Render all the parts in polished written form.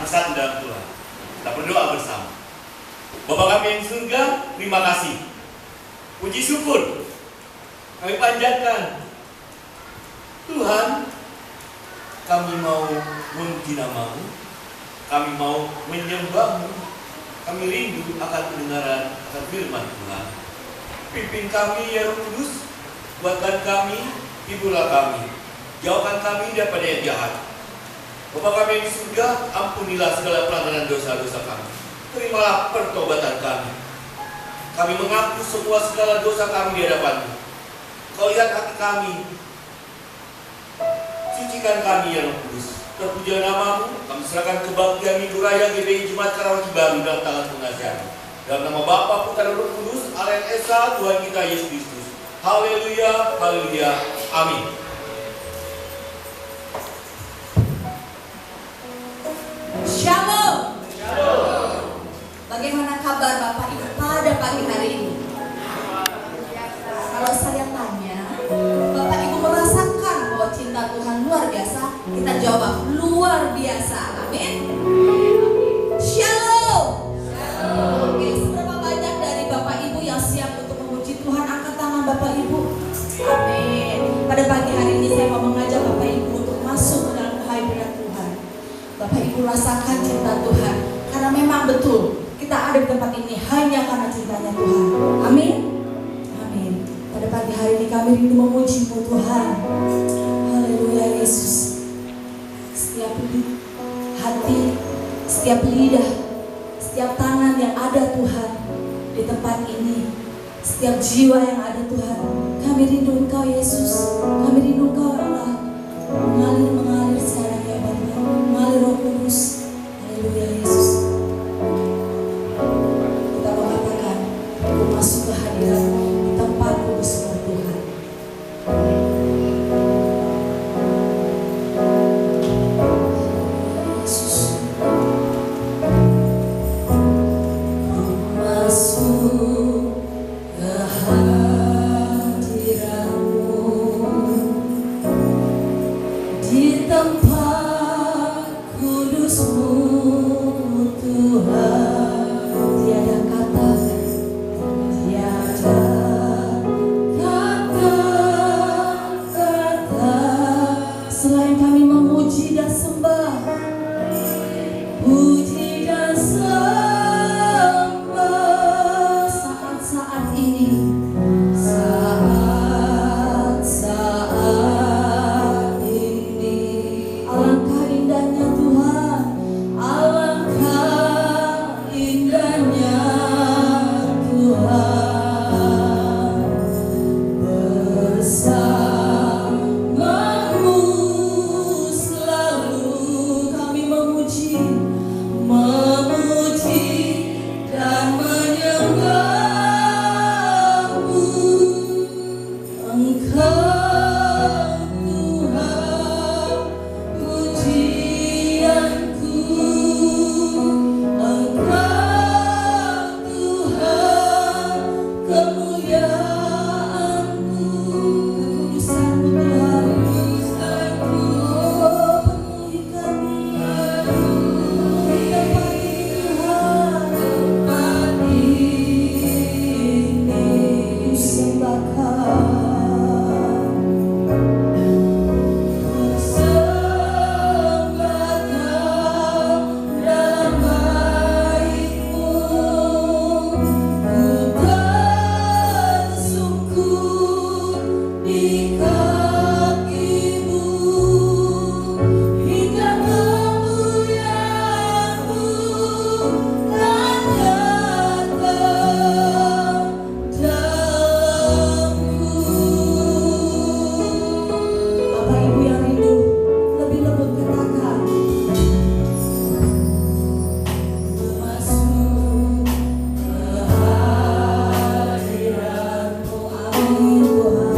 bersatu dalam Tuhan. Kita berdoa bersama. Bapa kami yang di surga, terima kasih. Puji syukur kami panjatkan. Tuhan, kami mau memuji nama-Mu, kami mau menyembah-Mu, kami rindu akan kebenaran, akan firman Tuhan. Pimpin kami ya Roh Kudus, buatkan kami, hiburlah kami, jauhkan kami daripada yang jahat. Bapa kami yang di surga, ampunilah segala pelanggaran dosa-dosa kami. Terimalah pertobatan kami. Kami mengaku semua segala dosa kami di hadapan-Mu. Kau lihat hati kami, sucikan kami ya Roh Kudus. Terpujilah nama-Mu, kami serahkan kebaktian Minggu Raya GBI Jemaat Karawaci Baru dalam tangan pengasihan. Dalam nama Bapa, Putra, dan Roh Kudus, Allah yang Esa, Tuhan kita Yesus Kristus. Haleluya, haleluya, amin. Shalom. Bagaimana kabar Bapak Ibu pada pagi hari ini? Kalau saya tanya, Bapak Ibu merasakan bahwa cinta Tuhan luar biasa? Kita jawab luar biasa. Amin. Shalom. Oke, seberapa banyak dari Bapak Ibu yang siap untuk memuji Tuhan? Angkat tangan Bapak Ibu. Amin. Pada pagi hari ini saya mau mengajak Bapak Ibu untuk masuk ke dalam kehadiran Tuhan. Bapak Ibu rasakan cinta Tuhan, karena memang betul kita ada di tempat ini hanya karena cintanya Tuhan. Amin. Amin. Pada pagi hari ini kami rindu memuji-Mu Tuhan. Haleluya Yesus. Setiap hati, setiap lidah, setiap tangan yang ada Tuhan di tempat ini, setiap jiwa yang ada Tuhan, kami rindu Engkau Yesus. Kami rindu Engkau Allah. Mengalir sekarang ya Bapa, mengalir Roh Kudus. Haleluya Yesus. Kita mengatakan, aku masuk ke hadirat di tempat kudus Tuhan. Yesus. Aku masuk ke hadirat-Mu di tempat kudus-Mu Tuhan. Tiada kata selain kami memuji dan sembah, puji dan sembah saat-saat ini, saat-saat ini. Alangkah indahnya Tuhan, alangkah indahnya Tuhan bersama-Mu selalu. Kami memuji dan menyembah-Mu. Engkau Tuhan pujianku, Engkau Tuhan kemuliaanku. Kekudusan-Mu Tuhan, oh penuhi kami di tempat ini Tuhan. Tempat ini kusembahkan, dalam baik-Mu. Ku tersungkur di kaki-Mu hingga kemuliaan-Mu kan datang dalamku. Bapak Ibu yang rindu, lebih lembut katakan, masuk ke hadirat-Mu. Amin Tuhan.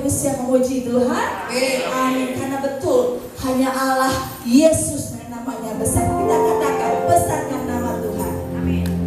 Ibu siap memuji Tuhan? Amin. Karena betul hanya Allah Yesus yang namanya besar. Kita katakan besarkan nama Tuhan. Amin.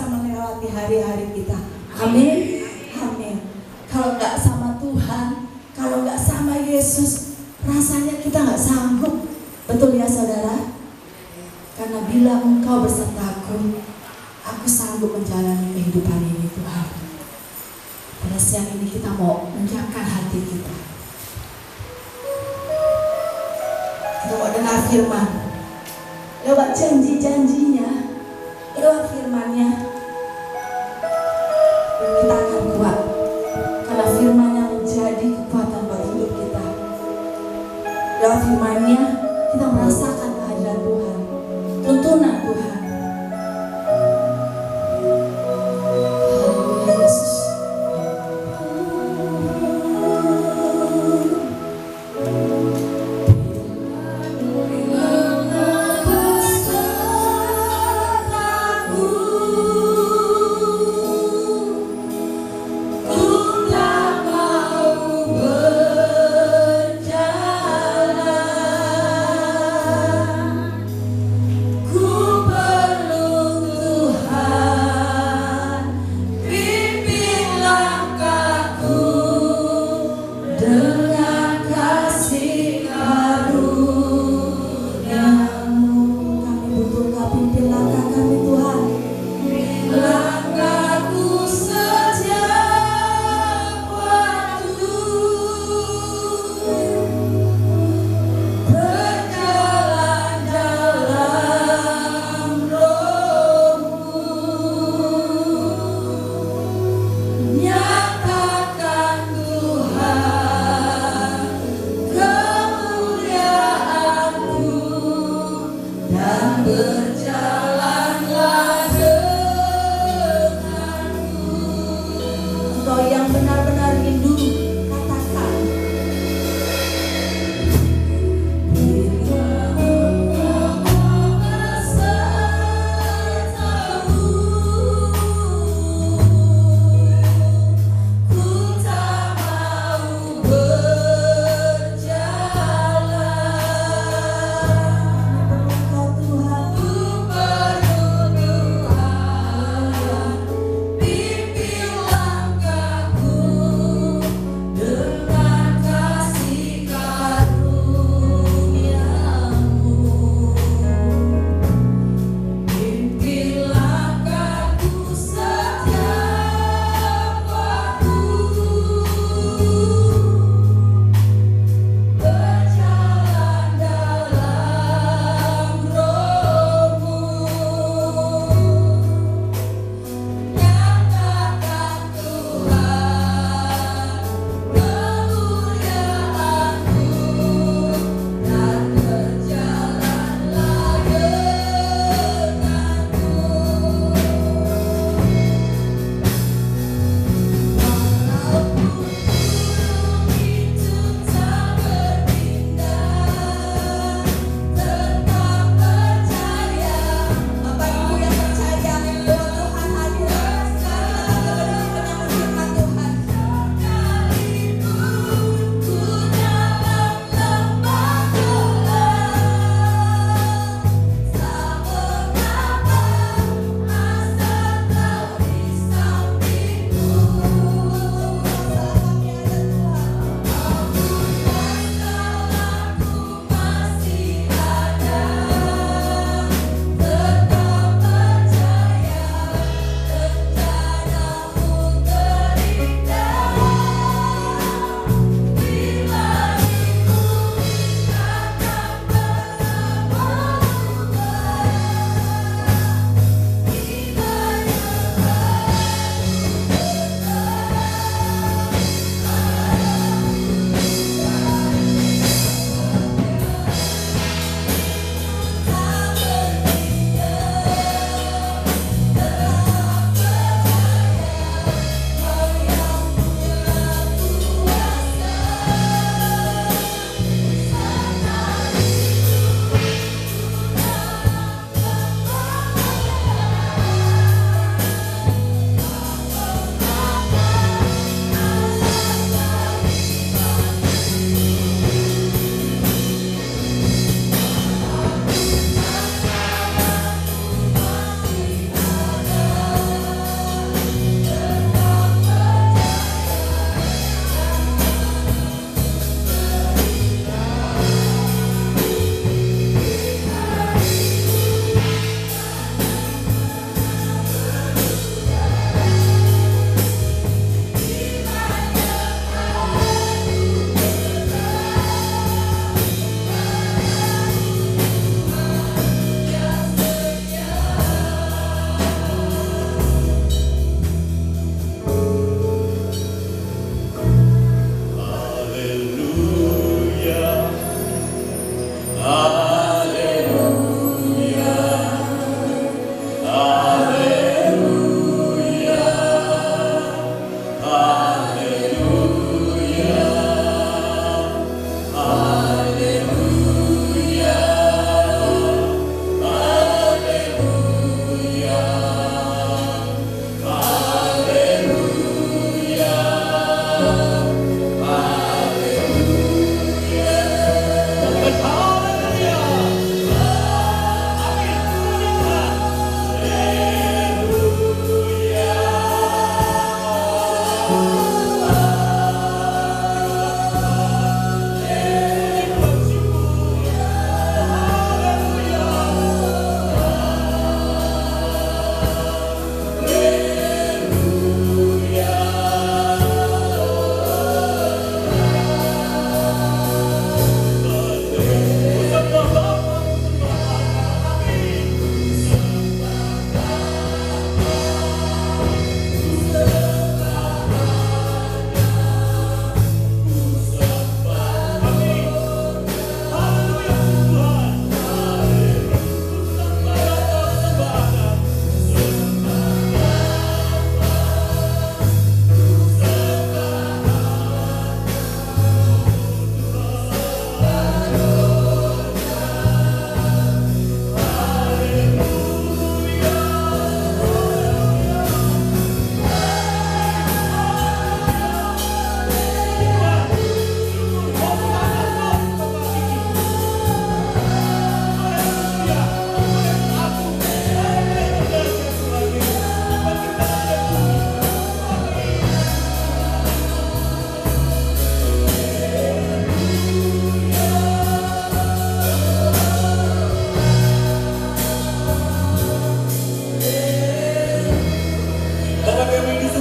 bisa melewati hari-hari kita. Amin. Amin. Kalau nggak sama Tuhan, kalau nggak sama Yesus, rasanya kita nggak sanggup. Betul ya saudara? Karena bila Engkau bersertaku, aku sanggup menjalani kehidupan ini Tuhan. Pada siang ini kita mau menyiapkan hati kita. Kita mau dengar firman. Lewat janji-janjinya, lewat firman-Nya, kita akan kuat. Karena firman-Nya menjadi kekuatan buat hidup kita. Lewat firman-Nya, kita merasakan kehadiran Tuhan, tuntunan Tuhan. Haleluya Yesus. Bila besertaku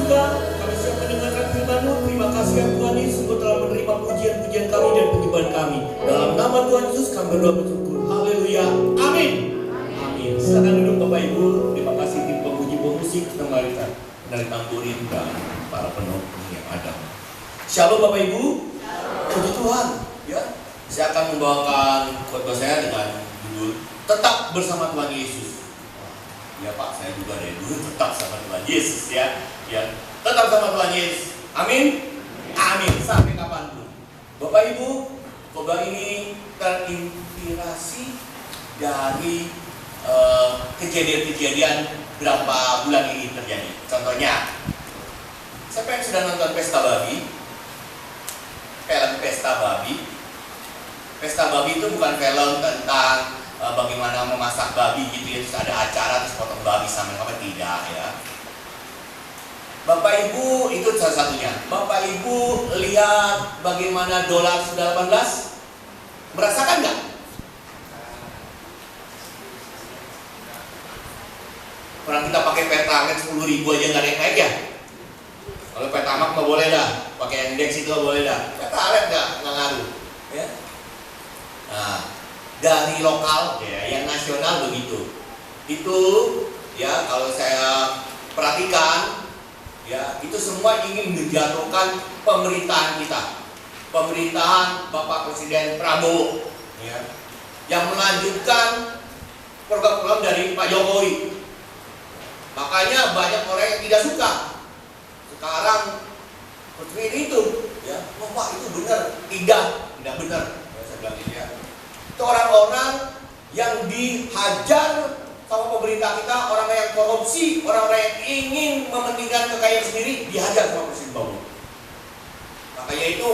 surga, kami siap mendengarkan firman-Mu. Terima kasih ya Tuhan Yesus, Engkau telah menerima pujian-pujian kami dan penyembahan kami. Dalam nama Tuhan Yesus kami berdoa bersyukur. Haleluya. Amin. Amin. Silakan duduk Bapak Ibu. Terima kasih tim pemuji pemusik, kembalikan dari tamburin dan para penonton yang ada. Shalom Bapak Ibu. Puji Tuhan. Ya, saya akan membawakan khotbah saya dengan judul Tetap Bersama Tuhan Yesus. Ya Pak, saya juga dari dulu tetap sama Tuhan Yesus ya. Ya, tetap sama Tuhan Yesus. Amin. Amin. Sampai kapanpun. Bapak Ibu, khotbah ini terinspirasi dari kejadian-kejadian berapa bulan ini terjadi. Contohnya, siapa yang sudah nonton Pesta Babi? Film Pesta Babi. Pesta Babi itu bukan film tentang bagaimana memasak babi gitu ya, terus ada acara terus potong babi sama apa, tidak ya. Bapak Ibu, itu salah satunya. Bapak Ibu lihat bagaimana dolar sudah 18? Merasakan nggak? Orang kita pakai Pertamak 10.000 aja nggak naik ya. Kalau Pertamak nggak boleh dah, pakai indeks itu nggak boleh dah. Pertamak nggak ngaruh. Ya. Nah, dari lokal ya, yang nasional begitu. Itu ya kalau saya perhatikan ya, itu semua ingin menjatuhkan pemerintahan kita. Pemerintahan Bapak Presiden Prabowo ya, yang melanjutkan program-program dari Pak Jokowi. Makanya banyak orang yang tidak suka. Sekarang seperti itu ya, oh, Pak itu benar, tidak benar. Saya bilang ini ya. Itu orang-orang yang dihajar sama pemerintah kita, orang yang korupsi, orang-orang yang ingin mementingkan kekayaan sendiri, dihajar sama Presiden Prabowo. Makanya itu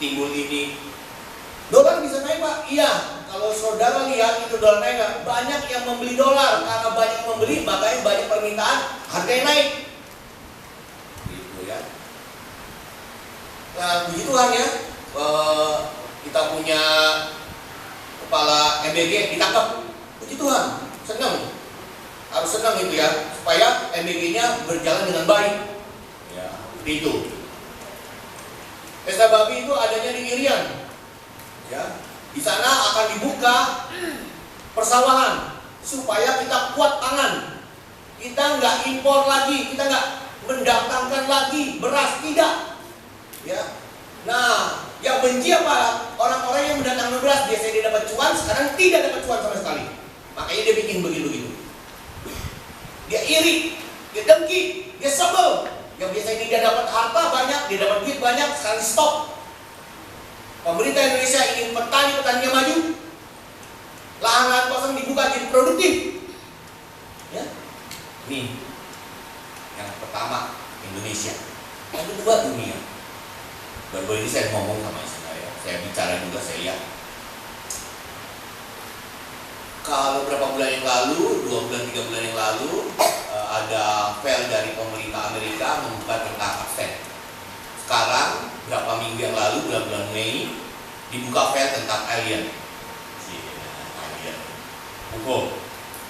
timbul ini. Dolar bisa naik Pak? Iya. Kalau saudara lihat itu dolar naik nggak? Banyak yang membeli dolar, karena banyak yang membeli, makanya banyak permintaan, harganya naik. Gitu ya. Nah, puji Tuhan ya, kita punya kepala MBG ditangkap. Puji Tuhan, senang. Harus senang itu ya, supaya MBG-nya berjalan dengan baik. Ya, itu. Pesta Babi itu adanya di Irian. Ya, di sana akan dibuka persawahan supaya kita kuat tangan. Kita nggak impor lagi, kita nggak mendatangkan lagi beras, tidak. Ya. Nah, yang benci apa? Orang-orang yang mendatangkan beras, biasanya dia dapat cuan, sekarang tidak dapat cuan sama sekali. Makanya dia bikin begitu-begitu. Dia iri, dia dengki, dia sebel. Yang biasanya dia dapat harta banyak, dia dapat duit banyak, sekarang stop. Pemerintah Indonesia ingin petani-petaninya maju, lahan-lahan kosong dibuka jadi produktif. Ya, ini yang pertama Indonesia, yang kedua dunia. Baru-baru ini saya ngomong sama istri saya bicara juga, saya lihat kalau berapa bulan yang lalu, 2 bulan 3 bulan yang lalu, ada fail dari pemerintah Amerika membuka tentang absen. Sekarang berapa minggu yang lalu, bulan-bulan Mei, dibuka fail tentang alien. Alien, hukum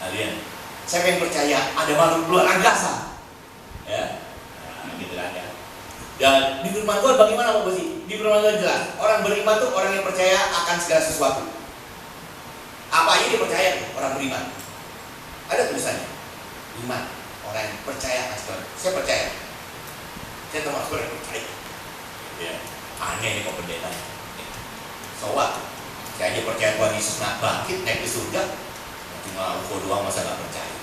alien. Saya pengen percaya ada makhluk luar angkasa, ya, nah, gitu kan ya. Dan di firman Tuhan bagaimana Pak Bosi? Di firman Tuhan jelas, orang beriman tuh orang yang percaya akan segala sesuatu. Apa aja dia percaya orang beriman? Ada tulisannya, iman, orang yang percaya akan segala. Saya percaya, saya termasuk orang yang percaya. Ya, aneh nih kok pendeta. So what? Saya aja percaya Tuhan Yesus bangkit naik ke surga, cuma UFO doang masa nggak percaya?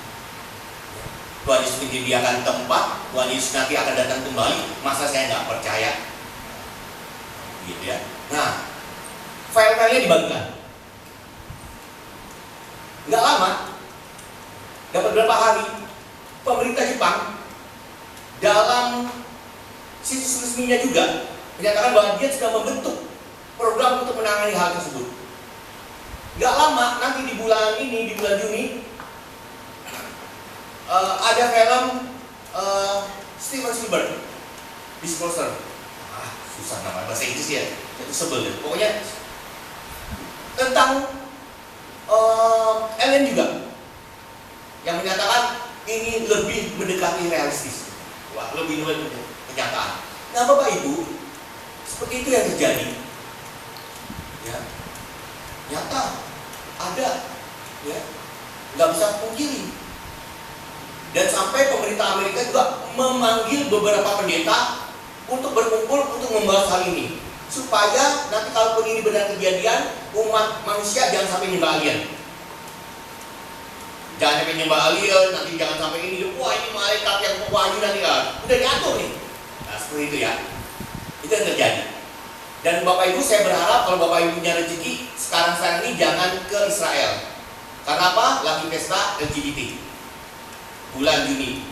Tuhan Yesus menyediakan tempat, Tuhan Yesus nanti akan datang kembali, masa saya nggak percaya? Gitu ya. Nah, file-filenya dibagikan. Nggak lama, dapat berapa hari, pemerintah Jepang dalam situs resminya juga menyatakan bahwa dia sudah membentuk program untuk menangani hal tersebut. Nggak lama, nanti di bulan ini, di bulan Juni, ada film Steven Spielberg, Disclosure. Susah nama bahasa Inggris ya, itu sebel ya. Pokoknya tentang alien juga, yang menyatakan ini lebih mendekati realistis. Wah, lebih kenyataan. Nah, Bapak Ibu, seperti itu yang terjadi. Ya, nyata, ada, ya, nggak bisa pungkiri. Dan sampai pemerintah Amerika juga memanggil beberapa pendeta untuk berkumpul untuk membahas hal ini, supaya nanti kalaupun ini benar kejadian, umat manusia jangan sampai nyembah alien. Jangan sampai nyembah alien, nanti jangan sampai ini, wah ini malaikat yang wahyu nanti kan. Udah diatur nih. Nah, seperti itu ya. Itu yang terjadi. Dan Bapak Ibu, saya berharap kalau Bapak Ibu punya rezeki sekarang ini jangan ke Israel. Karena apa? Lagi pesta LGBT bulan Juni.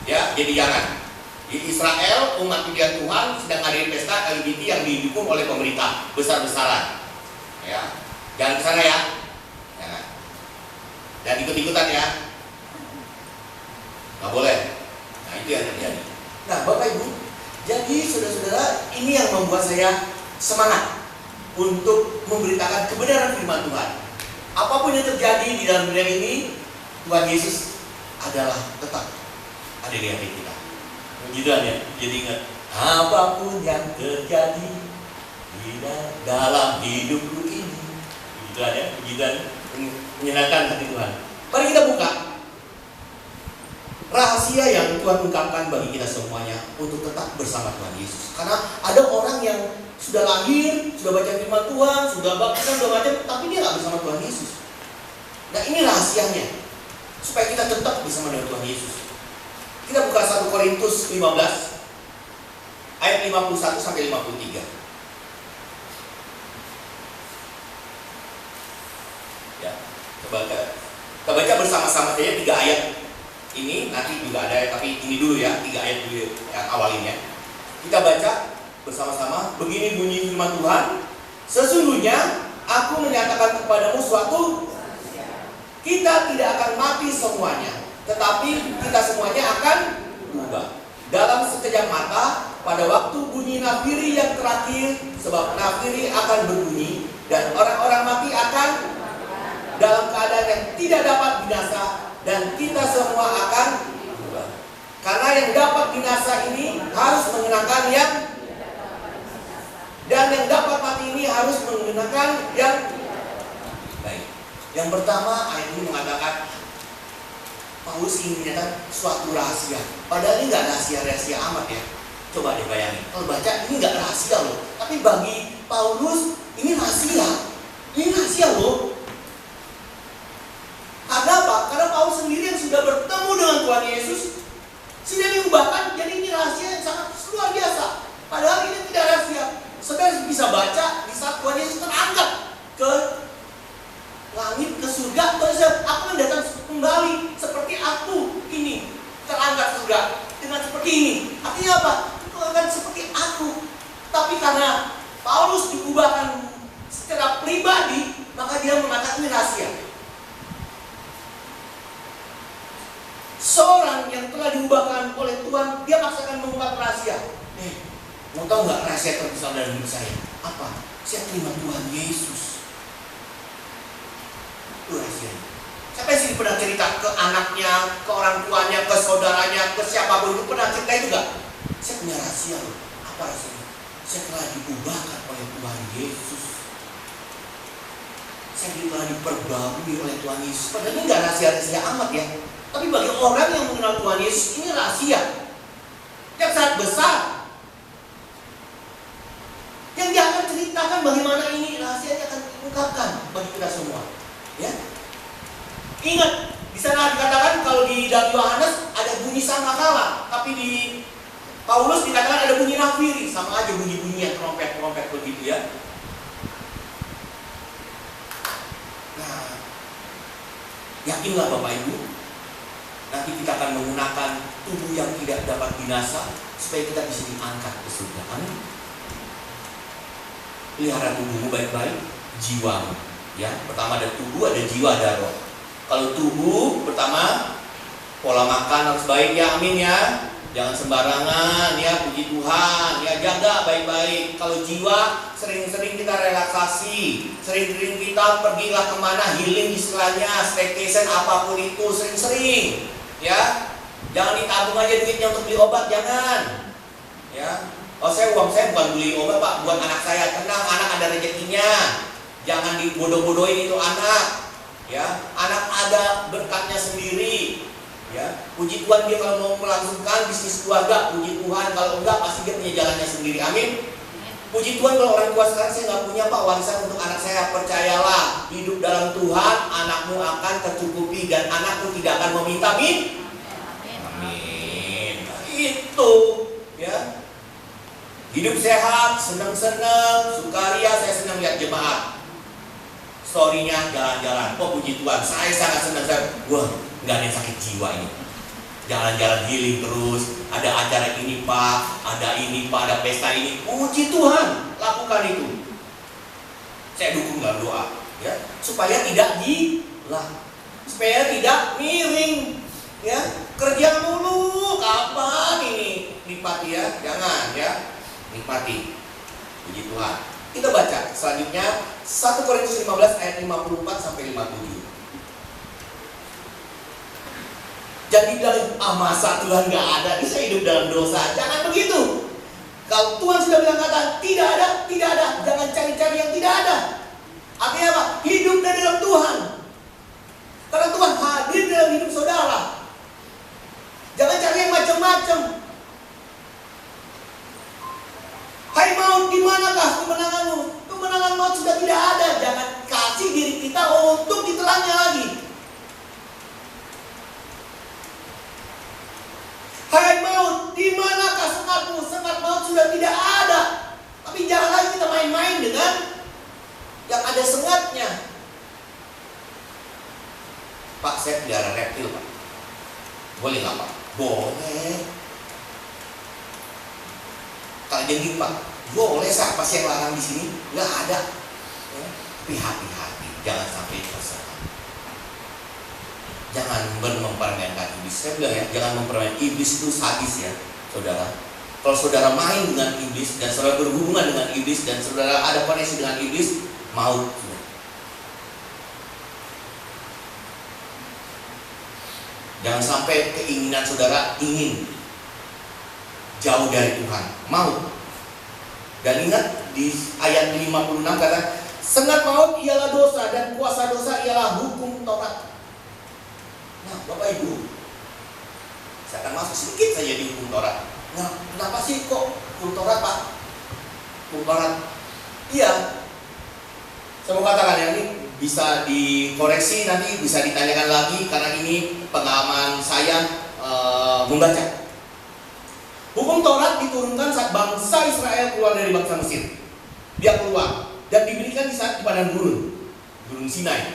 Ya, jadi jangan. Di Israel, umat pilihan Tuhan sedang ngadain pesta LGBT yang didukung oleh pemerintah besar-besaran. Ya, jangan ke sana ya. Jangan. Dan ikut-ikutan ya. Nggak boleh. Nah, itu yang terjadi. Nah, Bapak Ibu, jadi saudara-saudara, ini yang membuat saya semangat untuk memberitakan kebenaran firman Tuhan. Apapun yang terjadi di dalam dunia ini, Tuhan Yesus adalah tetap ada di hati kita. Pujian ya, jadi ingat, apapun yang terjadi di dalam hidupku ini. Pujian ya, pujian menyenangkan hati Tuhan. Mari kita buka rahasia yang Tuhan ungkapkan bagi kita semuanya untuk tetap bersama Tuhan Yesus. Karena ada orang yang sudah lahir, sudah baca firman Tuhan, sudah baptisan, sudah macam, tapi dia nggak bersama Tuhan Yesus. Nah, ini rahasianya supaya kita tetap bersama dengan Tuhan Yesus. Kita buka 1 Korintus 15 ayat 51 sampai 53. Ya, kita baca bersama-sama saja 3 ayat. Ini nanti juga ada, tapi ini dulu ya, 3 ayat dulu yang awalnya. Kita baca bersama-sama. Begini bunyi firman Tuhan, sesungguhnya aku menyatakan kepadamu suatu, kita tidak akan mati semuanya, tetapi kita semuanya akan berubah dalam sekejap mata, pada waktu bunyi nafiri yang terakhir. Sebab nafiri akan berbunyi dan orang-orang mati akan dalam keadaan yang tidak dapat binasa, dan kita semua akan berubah. Karena yang dapat binasa ini harus mengenakan yang, dan yang dapat mati ini harus mengenakan yang baik. Yang pertama, ayat ini mengatakan Paulus ingin menyatakan suatu rahasia. Padahal ini nggak rahasia-rahasia amat ya. Coba deh bayangin, kalau baca ini nggak rahasia loh, tapi bagi Paulus ini rahasia. Ini rahasia loh. Karena apa? Karena Paulus sendiri yang sudah bertemu dengan Tuhan Yesus sudah diubahkan. Jadi ini rahasia yang sangat luar biasa. Padahal ini tidak rahasia. Saudara bisa baca di saat Tuhan Yesus terangkat ke langit, ke surga. Tuhan Yesus akan datang kembali seperti aku ini terangkat surga dengan seperti ini. Artinya apa? Itu akan seperti aku. Tapi karena Paulus diubahkan secara pribadi, maka dia mengatakan ini rahasia. Seorang yang telah diubahkan oleh Tuhan, dia paksakan mengungkap rahasia. Mau tahu nggak rahasia terbesar dalam hidup saya? Apa? Saya terima Tuhan Yesus. Itu rahasianya. Siapa sih pernah cerita ke anaknya, ke orang tuanya, ke saudaranya, ke siapapun itu pernah cerita itu nggak? Saya punya rahasia loh. Apa rahasianya? Saya telah diubahkan oleh Tuhan Yesus. Saya telah diperbarui oleh Tuhan Yesus. Padahal ini nggak rahasia-rahasia amat ya. Tapi bagi orang yang mengenal Tuhan Yesus, ini rahasia yang sangat besar, yang dia akan ceritakan bagaimana ini rahasianya akan diungkapkan bagi kita semua. Ya, ingat di sana dikatakan kalau di dalam Yohanes ada bunyi sangkakala, tapi di Paulus dikatakan ada bunyi nafiri, sama aja bunyi-bunyian trompet begitu ya. Nah, yakinlah Bapak Ibu, nanti kita akan menggunakan tubuh yang tidak dapat binasa supaya kita bisa diangkat ke surga. Amin. Pelihara tubuhmu baik-baik, jiwamu. Ya, pertama ada tubuh, ada jiwa, ada roh. Kalau tubuh, pertama pola makan harus baik ya, amin ya. Jangan sembarangan ya, puji Tuhan ya, jaga baik-baik. Kalau jiwa, sering-sering kita relaksasi, sering-sering kita pergilah kemana, healing istilahnya, staycation apapun itu, sering-sering ya. Jangan ditabung aja duitnya untuk beli obat, jangan. Ya. Oh, uang saya bukan beli obat Pak, buat anak saya. Tenang, anak ada rezekinya. Jangan dibodoh-bodohin itu anak. Ya, anak ada berkatnya sendiri. Ya, puji Tuhan dia kalau mau melangsungkan bisnis keluarga, puji Tuhan. Kalau enggak pasti dia punya jalannya sendiri. Amin. Puji Tuhan kalau orang tua sekarang saya nggak punya Pak warisan untuk anak saya. Percayalah, hidup dalam Tuhan, anakmu akan tercukupi dan anakmu tidak akan meminta. Amin. Itu ya. Hidup sehat, senang-senang, sukaria. Saya senang lihat jemaat. Story-nya jalan-jalan. Oh puji Tuhan, saya sangat senang. Wah, nggak ada yang sakit jiwa ini. Jalan-jalan healing terus. Ada acara ini Pak, ada ini Pak, ada pesta ini. Puji Tuhan, lakukan itu. Saya dukung dalam doa, ya, supaya tidak gila, supaya tidak miring, ya. Kerja mulu, kapan ini nikmati ya? Jangan ya, nikmati. Puji Tuhan. Kita baca selanjutnya 1 Korintus 15 ayat 54 sampai 57. Jadi bilang, masa Tuhan gak ada, bisa hidup dalam dosa. Jangan begitu. Kalau Tuhan sudah bilang kata, tidak ada, tidak ada. Jangan cari-cari yang tidak ada. Artinya apa? Hidup dari dalam Tuhan. Karena Tuhan hadir dalam hidup saudara. Jangan cari yang macam-macam. Hai maut, di manakah kemenanganmu? Kemenangan maut sudah tidak ada. Jangan kasih diri kita untuk ditelannya lagi. Hai maut, di manakah sengatmu? Sengat maut sudah tidak ada. Tapi jangan lagi kita main-main dengan yang ada sengatnya. Pak, saya pelihara reptil Pak. Boleh nggak Pak? Boleh. Kalau jadi Pak, boleh. Siapa sih yang larang di sini? Nggak ada. Ya. Tapi hati-hati, jangan sampai tersesat. Jangan mempermainkan iblis. Saya bilang ya, jangan mempermainkan iblis itu sadis ya, saudara. Kalau saudara main dengan iblis dan saudara berhubungan dengan iblis dan saudara ada koneksi dengan iblis, maut. Jangan sampai keinginan saudara ingin jauh dari Tuhan, maut. Dan ingat di ayat 56 kata, sengat maut ialah dosa dan kuasa dosa ialah hukum Taurat. Nah, Bapak Ibu, saya akan masuk sedikit saja di hukum Taurat. Nah, kenapa sih kok hukum Taurat Pak? Hukum Taurat, iya. Saya mau katakan yang ini bisa dikoreksi, nanti bisa ditanyakan lagi karena ini pengalaman saya membaca. Hukum Taurat diturunkan saat bangsa Israel keluar dari bangsa Mesir. Dia keluar dan diberikan di saat di padang gurun Sinai.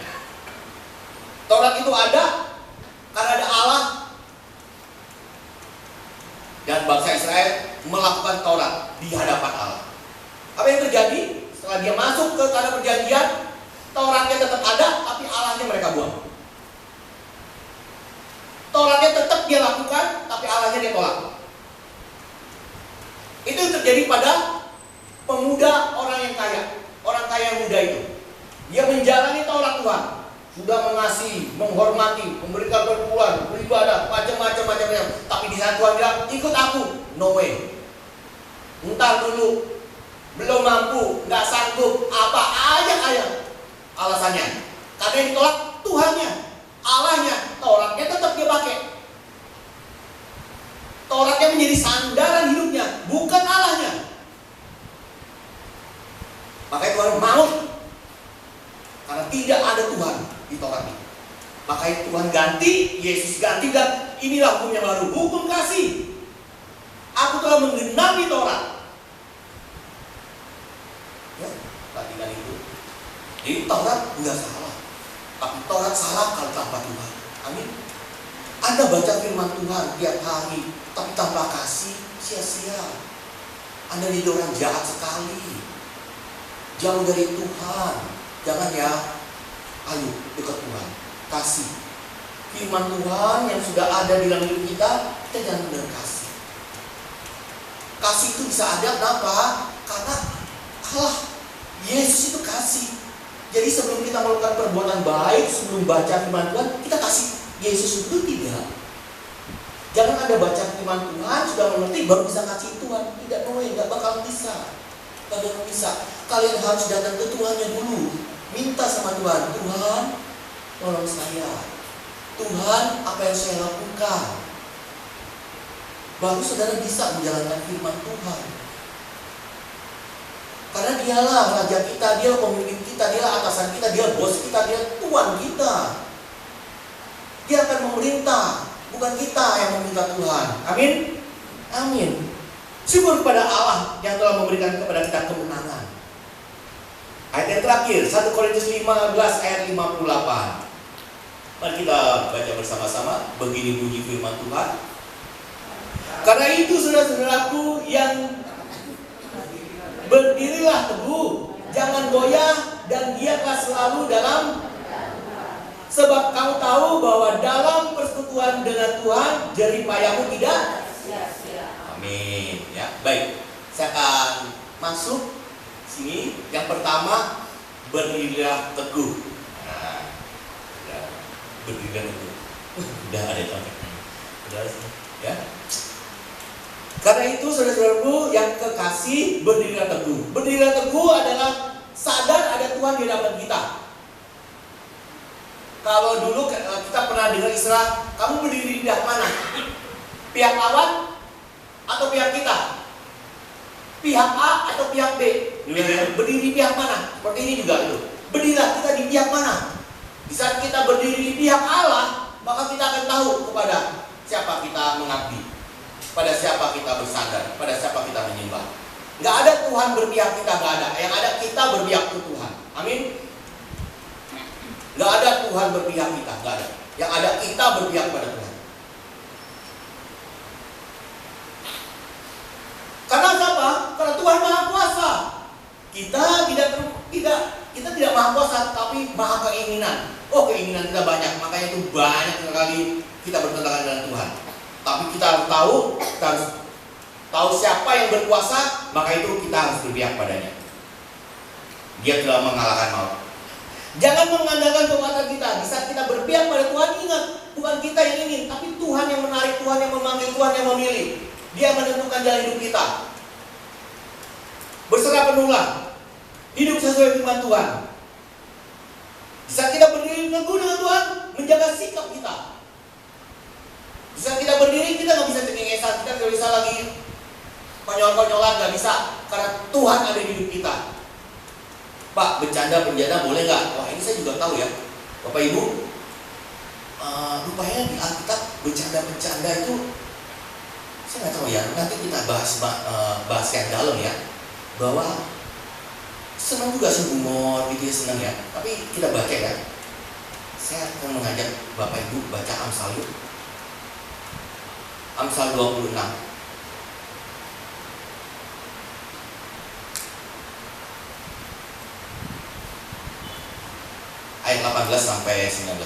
Taurat itu ada karena ada Allah dan bangsa Israel melakukan Taurat di hadapan Allah. Apa yang terjadi? Setelah dia masuk ke tanah perjanjian, Tauratnya tetap ada, tapi Allahnya mereka buang. Tauratnya tetap dia lakukan, tapi Allahnya dia tolak. Itu yang terjadi pada pemuda orang yang kaya. Orang kaya yang muda itu, dia menjalani Taurat Tuhan, sudah mengasihi, menghormati, memberikan perpuluhan, beribadah, macam-macam. Tapi di saat Tuhan bilang, ikut aku, no way. Entar dulu, belum mampu, nggak sanggup, apa aja alasannya. Karena yang ditolak Tuhannya, Allahnya, Tauratnya tetap dia pakai. Tauratnya menjadi sandaran hidupnya, bukan Allahnya. Makanya Tuhan mau, karena tidak ada Tuhan di Taurat itu. Makanya Tuhan ganti, Yesus ganti, dan inilah hukum yang baru, hukum kasih. Aku telah menggenapi Taurat. Ya, perhatikan itu. Jadi Taurat enggak salah, tapi Taurat salah kalau tanpa Tuhan. Amin. Anda baca firman Tuhan tiap hari, tapi tanpa kasih, sia-sia. Anda jadi orang jahat sekali. Jauh dari Tuhan. Jangan ya. Ayo dekat Tuhan, kasih firman Tuhan yang sudah ada di dalam hidup kita jangan benar kasih. Kasih itu bisa ada kenapa? Karena Allah, Yesus itu kasih. Jadi sebelum kita melakukan perbuatan baik, sebelum baca firman Tuhan, kita kasih Yesus itu tidak. Jangan Anda baca firman Tuhan, sudah mengerti, baru bisa kasih Tuhan. Tidak, nggak bakal bisa. Nggak bakal bisa. Kalian harus datang ke Tuhannya dulu. Minta sama Tuhan, Tuhan, tolong saya. Tuhan, apa yang saya lakukan? Baru saudara bisa menjalankan firman Tuhan. Karena dialah raja kita, dia pemimpin kita, dia atasan kita, dia bos kita, dia Tuhan kita. Dia akan memerintah, bukan kita yang meminta Tuhan. Amin? Amin. Syukur kepada Allah yang telah memberikan kepada kita kemenangan. Ayat yang terakhir, 1 Korintus 15 ayat 58. Mari kita baca bersama-sama. Begini bunyi firman Tuhan. Karena itu saudara-saudaraku yang berdirilah teguh, jangan goyah, dan giatlah selalu dalam, sebab kamu tahu bahwa dalam persekutuan dengan Tuhan jerih payahmu tidak sia-sia. Amin. Ya, baik. Saya akan masuk sini. Yang pertama, berdirilah teguh. Nah, berdirilah teguh. Udah ada contohnya. Udah ya. Karena itu saudara-saudaraku yang kekasih, berdirilah teguh. Berdirilah teguh adalah sadar ada Tuhan di hadapan kita. Kalau dulu kita pernah dengar istilah, kamu berdiri di pihak mana? Pihak lawan atau pihak kita? Pihak A atau pihak B? Berdiri di pihak mana? Seperti ini juga itu. Berdirilah kita di pihak mana? Di saat kita berdiri di pihak Allah, maka kita akan tahu kepada siapa kita mengabdi, pada siapa kita bersandar, pada siapa kita menyembah. Nggak ada Tuhan berpihak kita, nggak ada. Yang ada kita berpihak ke Tuhan. Amin. Nggak ada Tuhan berpihak kita, nggak ada. Yang ada kita berpihak pada Tuhan. Karena apa? Karena Tuhan Maha Kuasa. Kita tidak Maha Kuasa, tapi Maha Keinginan. Oh, keinginan kita banyak, makanya itu banyak sekali kita bertentangan dengan Tuhan. Tapi kita harus tahu siapa yang berkuasa, maka itu kita harus berpihak padanya. Dia telah mengalahkan maut. Jangan mengandalkan kekuatan kita. Di saat kita berpihak pada Tuhan, ingat, bukan kita yang ingin, tapi Tuhan yang menarik, Tuhan yang memanggil, Tuhan yang memilih. Dia menentukan jalan hidup kita. Berserah penuhlah, hidup sesuai firman Tuhan. Di saat kita berdiri teguh dengan Tuhan, menjaga sikap kita. Di saat kita berdiri, kita nggak bisa cengengesan, kita nggak bisa lagi konyol-konyolan, nggak bisa, karena Tuhan ada di hidup kita. Pak, bercanda penjara boleh nggak? Wah, ini saya juga tahu ya, Bapak Ibu. Rupanya di Alkitab bercanda itu, saya nggak tahu ya. Nanti kita bahas yang dalam ya, bahwa senang juga sih humor gitu ya, senang ya. Tapi kita baca ya. Saya akan mengajak Bapak Ibu baca Amsal yuk. Amsal 26. Ayat 18 sampai 19.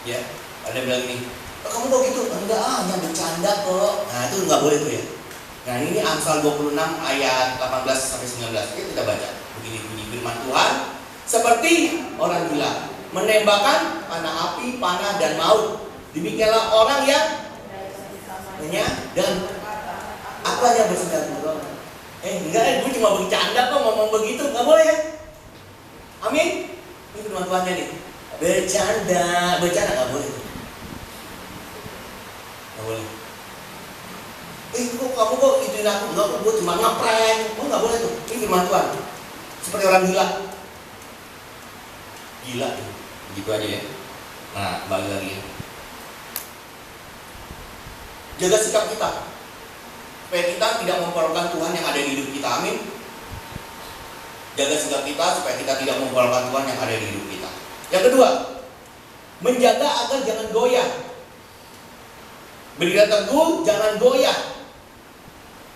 Ya, ada yang bilang gini, kamu kok gitu? Enggak, hanya bercanda kok. Nah, itu enggak boleh tuh ya. Nah, ini Amsal 26 ayat 18 sampai 19. Yuk kita baca. Begini bunyi firman Tuhan, seperti orang gila menembakkan panah api, panah dan maut. Demikianlah orang yang dan apa yang bersenjata. Enggak, gue cuma bercanda kok ngomong begitu, enggak boleh ya. Amin. Ini firman Tuhannya nih. Bercanda nggak boleh. Nggak boleh. Kamu kok ituin aku? Enggak, gue cuma ngeprank. Oh, nggak boleh tuh. Ini firman Tuhan. Seperti orang gila. Gila tuh. Gitu aja ya. Nah, balik lagi ya. Jaga sikap kita, supaya kita tidak memperlukan Tuhan yang ada di hidup kita. Amin. Jaga sikap kita supaya kita tidak memperlukan Tuhan yang ada di hidup kita. Yang kedua, menjaga agar jangan goyah. Berdiri teguh, jangan goyah.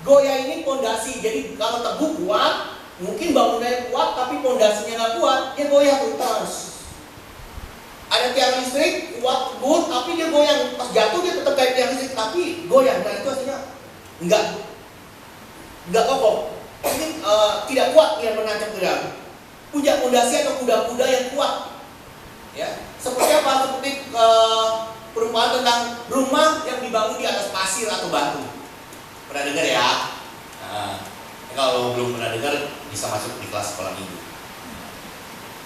Goyah ini pondasi. Jadi kalau teguh kuat, mungkin bangunannya kuat, tapi pondasinya nggak kuat, dia goyah terus. Ada tiang listrik kuat teguh, tapi dia goyang. Pas jatuh dia tetap kayak tiang listrik, tapi goyang. Nah itu hasilnya nggak kokoh. Ini tidak kuat dia menancap ke dalam. Punya pondasi atau kuda-kuda yang kuat. Ya, seperti apa? Seperti Perumpamaan tentang rumah yang dibangun di atas pasir atau batu. Pernah dengar ya? Nah, kalau belum pernah dengar bisa masuk di kelas sekolah minggu.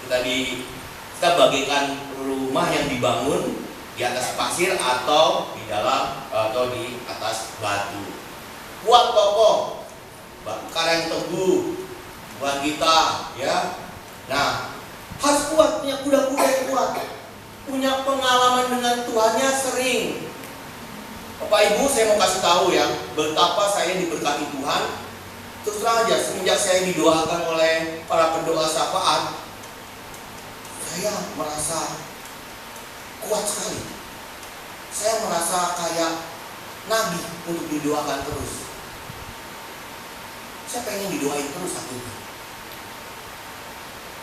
Kita bagaikan rumah yang dibangun di atas pasir atau di dalam atau di atas batu. Kuat kokoh, batu karang teguh, buat kita, ya. Nah, harus kuat, punya kuda-kuda yang kuat, punya pengalaman dengan Tuhannya sering. Bapak Ibu, saya mau kasih tahu ya, betapa saya diberkati Tuhan. Terus terang aja, semenjak saya didoakan oleh para pendoa syafaat, saya merasa kuat sekali. Saya merasa kayak nabi untuk didoakan terus. Saya pengen didoain terus aku ini.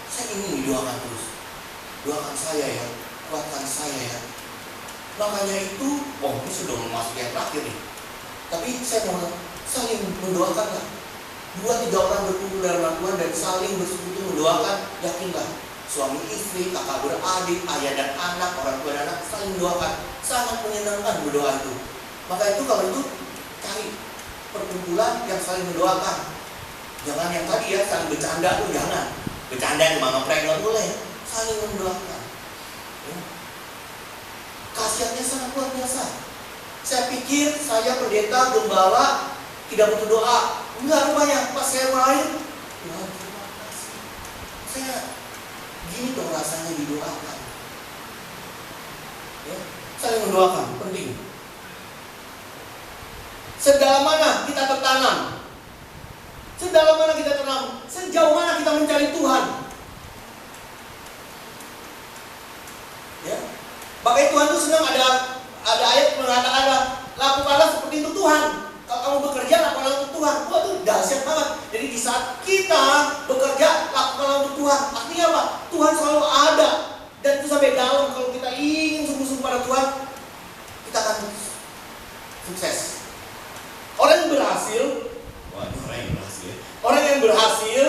Saya ingin didoakan terus. Doakan saya ya, kuatkan saya ya. Makanya itu, ini sudah masuk yang terakhir nih. Tapi saya mau saling mendoakan lah. 2-3 orang berkumpul dalam nama Tuhan dan saling bersekutu mendoakan, yakinlah. Suami istri, kakak beradik, ayah dan anak, orang tua dan anak saling mendoakan. Sangat menyenangkan berdoa itu. Maka itu kalau itu cari perkumpulan yang saling mendoakan. Jangan yang tadi ya, saling bercanda tuh jangan. Bercanda cuma ngeprank nggak boleh. Saling mendoakan. Ya. Khasiatnya sangat luar biasa. Saya pikir saya pendeta, gembala tidak butuh doa. Enggak, rupanya pas saya main, Tuhan terima kasih. Saya gini dong rasanya didoakan. Ya, saling mendoakan, penting. Sedalam mana kita tertanam? Sedalam mana kita tertanam? Sejauh mana kita mencari Tuhan? Ya, makanya Tuhan itu senang ada ayat mengatakan lakukanlah seperti itu Tuhan. Kalau kamu bekerja, lakukanlah untuk Tuhan. Wah, itu dahsyat banget. Jadi di saat kita bekerja, lakukanlah untuk Tuhan. Artinya apa? Tuhan selalu ada. Dan itu sampai dalam. Kalau kita ingin sungguh-sungguh pada Tuhan, kita akan sukses. Orang yang berhasil, orang yang berhasil,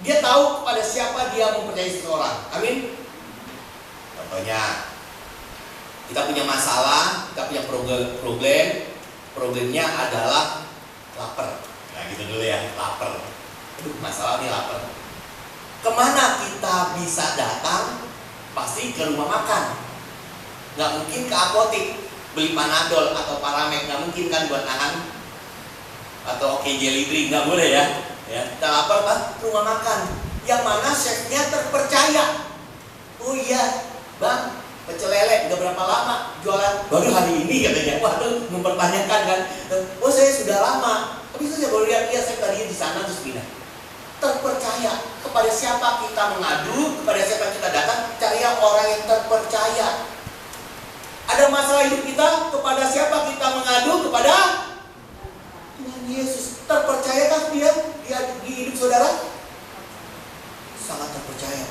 dia tahu kepada siapa dia mempercayai seseorang. Amin. Contohnya, kita punya masalah, kita punya problemnya adalah lapar. Nah gitu dulu ya, lapar. Masalah nih lapar. Kemana kita bisa datang? Pasti ke rumah makan. Gak mungkin ke apotik beli Panadol atau Paramek, gak mungkin kan buat nahan. Atau oke jelly drink, gak boleh ya. Kita lapar kan rumah makan. Yang mana chefnya terpercaya. Oh iya, Bang, pecel lele udah berapa lama jualan? Baru hari ini katanya. Waduh, mempertanyakan kan. Oh, saya sudah lama. Tapi saya baru lihat dia, saya tadi di sana terus pindah. Terpercaya. Kepada siapa kita mengadu, kepada siapa kita datang, carilah orang yang terpercaya. Ada masalah hidup kita, kepada siapa kita mengadu? Kepada Tuhan Yesus. Terpercayakah dia di hidup saudara? Sangat terpercaya.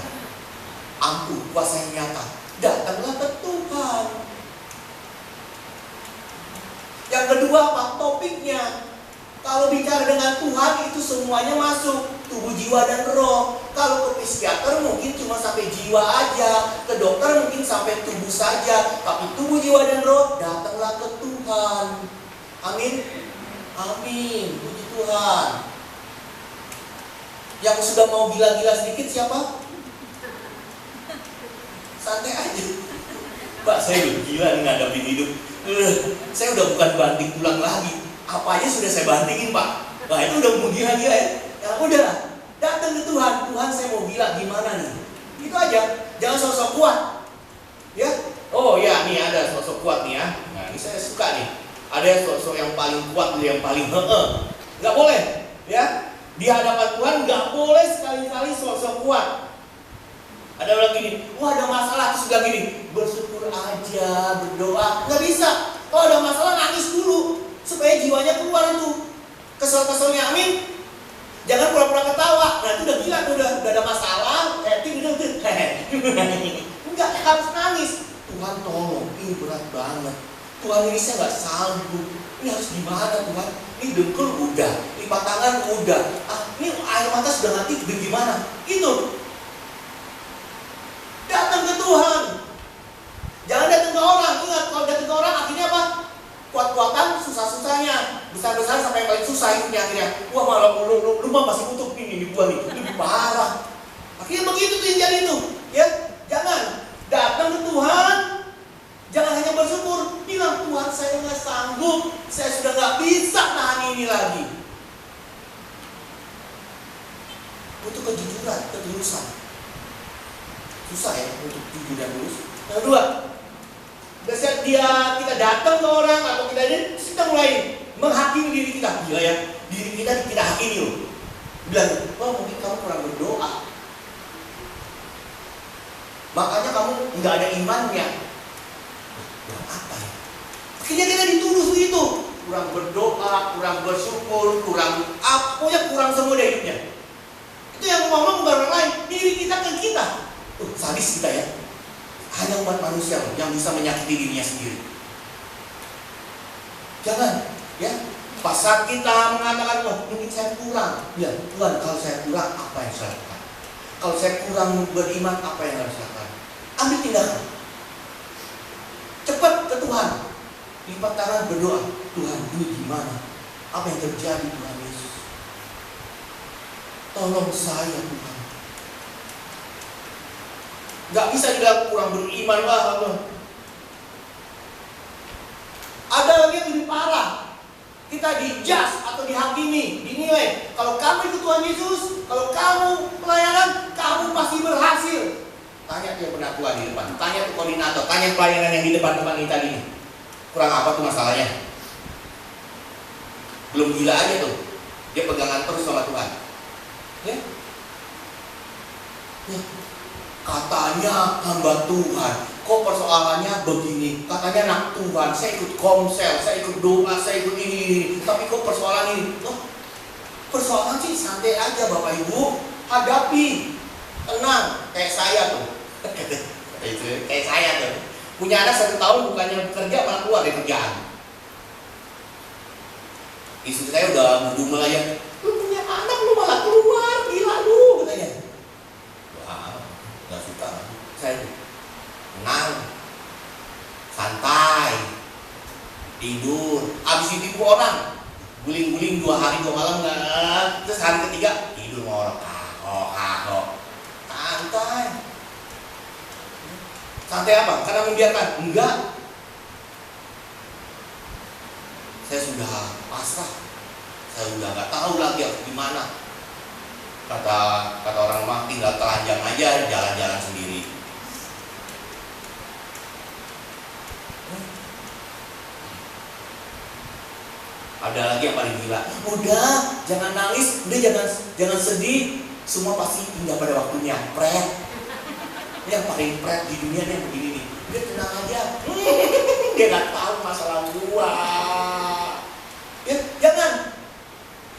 Ampuh, kuasa yang nyata. Datanglah ke Tuhan. Yang kedua apa? Topiknya. Kalau bicara dengan Tuhan itu semuanya masuk. Tubuh, jiwa, dan roh. Kalau ke psikiater mungkin cuma sampai jiwa aja. Ke dokter mungkin sampai tubuh saja. Tapi tubuh, jiwa, dan roh, datanglah ke Tuhan. Amin. Amin. Puji Tuhan. Yang sudah mau gila-gila sedikit siapa? Santai aja. Pak, saya udah gila nih ngadapin hidup. Saya udah bukan banting tulang lagi. Apa aja sudah saya bantingin, Pak. Nah, itu udah mau gila-gila ya. Ya udahlah, datang ke Tuhan. Tuhan, saya mau gila gimana nih? Itu aja. Jangan sosok kuat. Ya. Oh ya, nih ada sosok kuat nih ya. Nah, ini saya suka nih. Ada sosok yang paling kuat, yang paling nggak boleh. Ya. Di hadapan Tuhan nggak boleh sekali-kali sosok kuat. Ada orang gini, wah ada masalah, terus bilang gini, bersyukur aja, berdoa. Nggak bisa. Kalau ada masalah nangis dulu, supaya jiwanya keluar itu. Kesel-keselnya, amin. Jangan pura-pura ketawa. Nah itu udah gila, udah ada masalah. Enggak, harus nangis. Tuhan tolong, ini berat banget. Tuhan ini saya nggak sanggup. Ini harus gimana Tuhan? Ini dengkul udah, lipat tangan udah. Ini air mata sudah mati, gimana? Itu. Datang ke Tuhan. Jangan datang ke orang. Ingat, kuat-kuatan, susah-susahnya, besar-besar sampai yang paling susah hidupnya akhirnya. Wah malah lu mah masih butuh ini gua nih, lebih parah. Akhirnya begitu tuh yang jadi tuh, ya. Jangan datang ke Tuhan, jangan hanya bersyukur, bilang Tuhan saya nggak sanggup, saya sudah nggak bisa nahan ini lagi. Butuh kejujuran, ketulusan. Susah ya untuk jujur dan tulus. Yang kedua, pada saat kita datang ke orang atau kita mulai menghakimi diri kita. Gila ya, diri kita hakimi loh. Bilang, oh mungkin kamu kurang berdoa, makanya kamu nggak ada imannya. Kurang apa ya? Akhirnya kita dituduh begitu. Kurang berdoa, kurang bersyukur, kurang apa, pokoknya kurang semua dari hidupnya. Itu yang ngomong bukan orang lain, diri kita ke kita. Sadis kita ya. Hanya umat manusia yang bisa menyakiti dirinya sendiri. Jangan, ya. Pas saat kita mengatakan, oh mungkin saya kurang. Ya Tuhan, kalau saya kurang, apa yang saya lakukan? Kalau saya kurang beriman, apa yang harus saya lakukan? Ambil tindakan. Cepat ke Tuhan. Lipat tangan berdoa. Tuhan, ini gimana? Apa yang terjadi Tuhan Yesus? Tolong saya Tuhan. Gak bisa dibilang kurang beriman lah Allah. Ada lagi yang lebih parah. Kita dijudge atau dihakimi, dinilai. Kalau kamu ikut Tuhan Yesus, kalau kamu pelayanan, kamu pasti berhasil. Tanya tuh yang pernah Tuhan di depan, tanya tuh koordinator, tanya pelayanan yang di depan-depan ini tadi. Kurang apa tuh masalahnya? Belum gila aja tuh. Dia pegangan terus sama Tuhan. Ya? Ya. Katanya hamba Tuhan, kok persoalannya begini? Katanya anak Tuhan, saya ikut komsel, saya ikut doa, saya ikut ini. Tapi kok persoalan ini? Loh, persoalan sih santai aja Bapak Ibu, hadapi, tenang. Kayak saya tuh, kayak saya tuh. Punya anak 1 tahun bukannya bekerja malah keluar dari kerjaan. Istri saya udah ngedumel aja, lu punya anak lu malah keluar, gila lu katanya. Gak suka. Saya tenang, santai, tidur. Abis ditipu orang, guling-guling 2 hari 2 malam nggak. Terus hari ketiga tidur sama orang. Santai. Santai apa? Karena membiarkan? Enggak. Saya sudah pasrah. Saya sudah nggak tahu lagi harus gimana. Kata orang mah tinggal telanjang aja, jalan-jalan sendiri. Ada lagi yang paling gila. Udah, jangan nangis, udah jangan sedih. Semua pasti indah pada waktunya. Pret. Yang paling pret di dunia dia begini nih. Dia tenang aja. Dia nggak tahu masalah gua. Ya, jangan.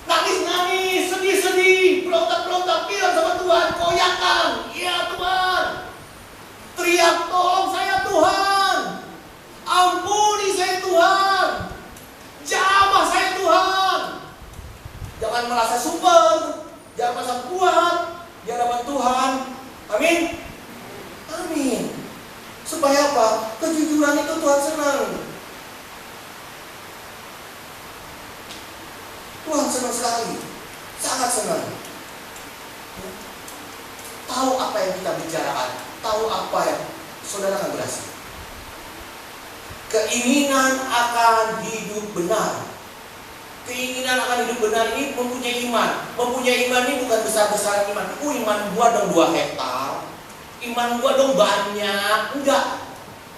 Nangis-nangis, sedih-sedih, berontak-berontak, bilang sama Tuhan, koyakan, iya Tuhan. Teriak, tolong saya Tuhan. Ampuni saya Tuhan. Jamah saya Tuhan. Jangan merasa super, jangan merasa kuat di hadapan Tuhan. Amin. Amin. Supaya apa? Kejujuran itu Tuhan senang. Tuhan senang sekali, sangat senang. Tahu apa yang kita bicarakan, tahu apa yang saudara akan berhasil. Keinginan akan hidup benar. Keinginan akan hidup benar ini mempunyai iman. Mempunyai iman ini bukan besar-besaran iman. Iman gua dong 2 hektar. Iman gua dong banyak. Enggak.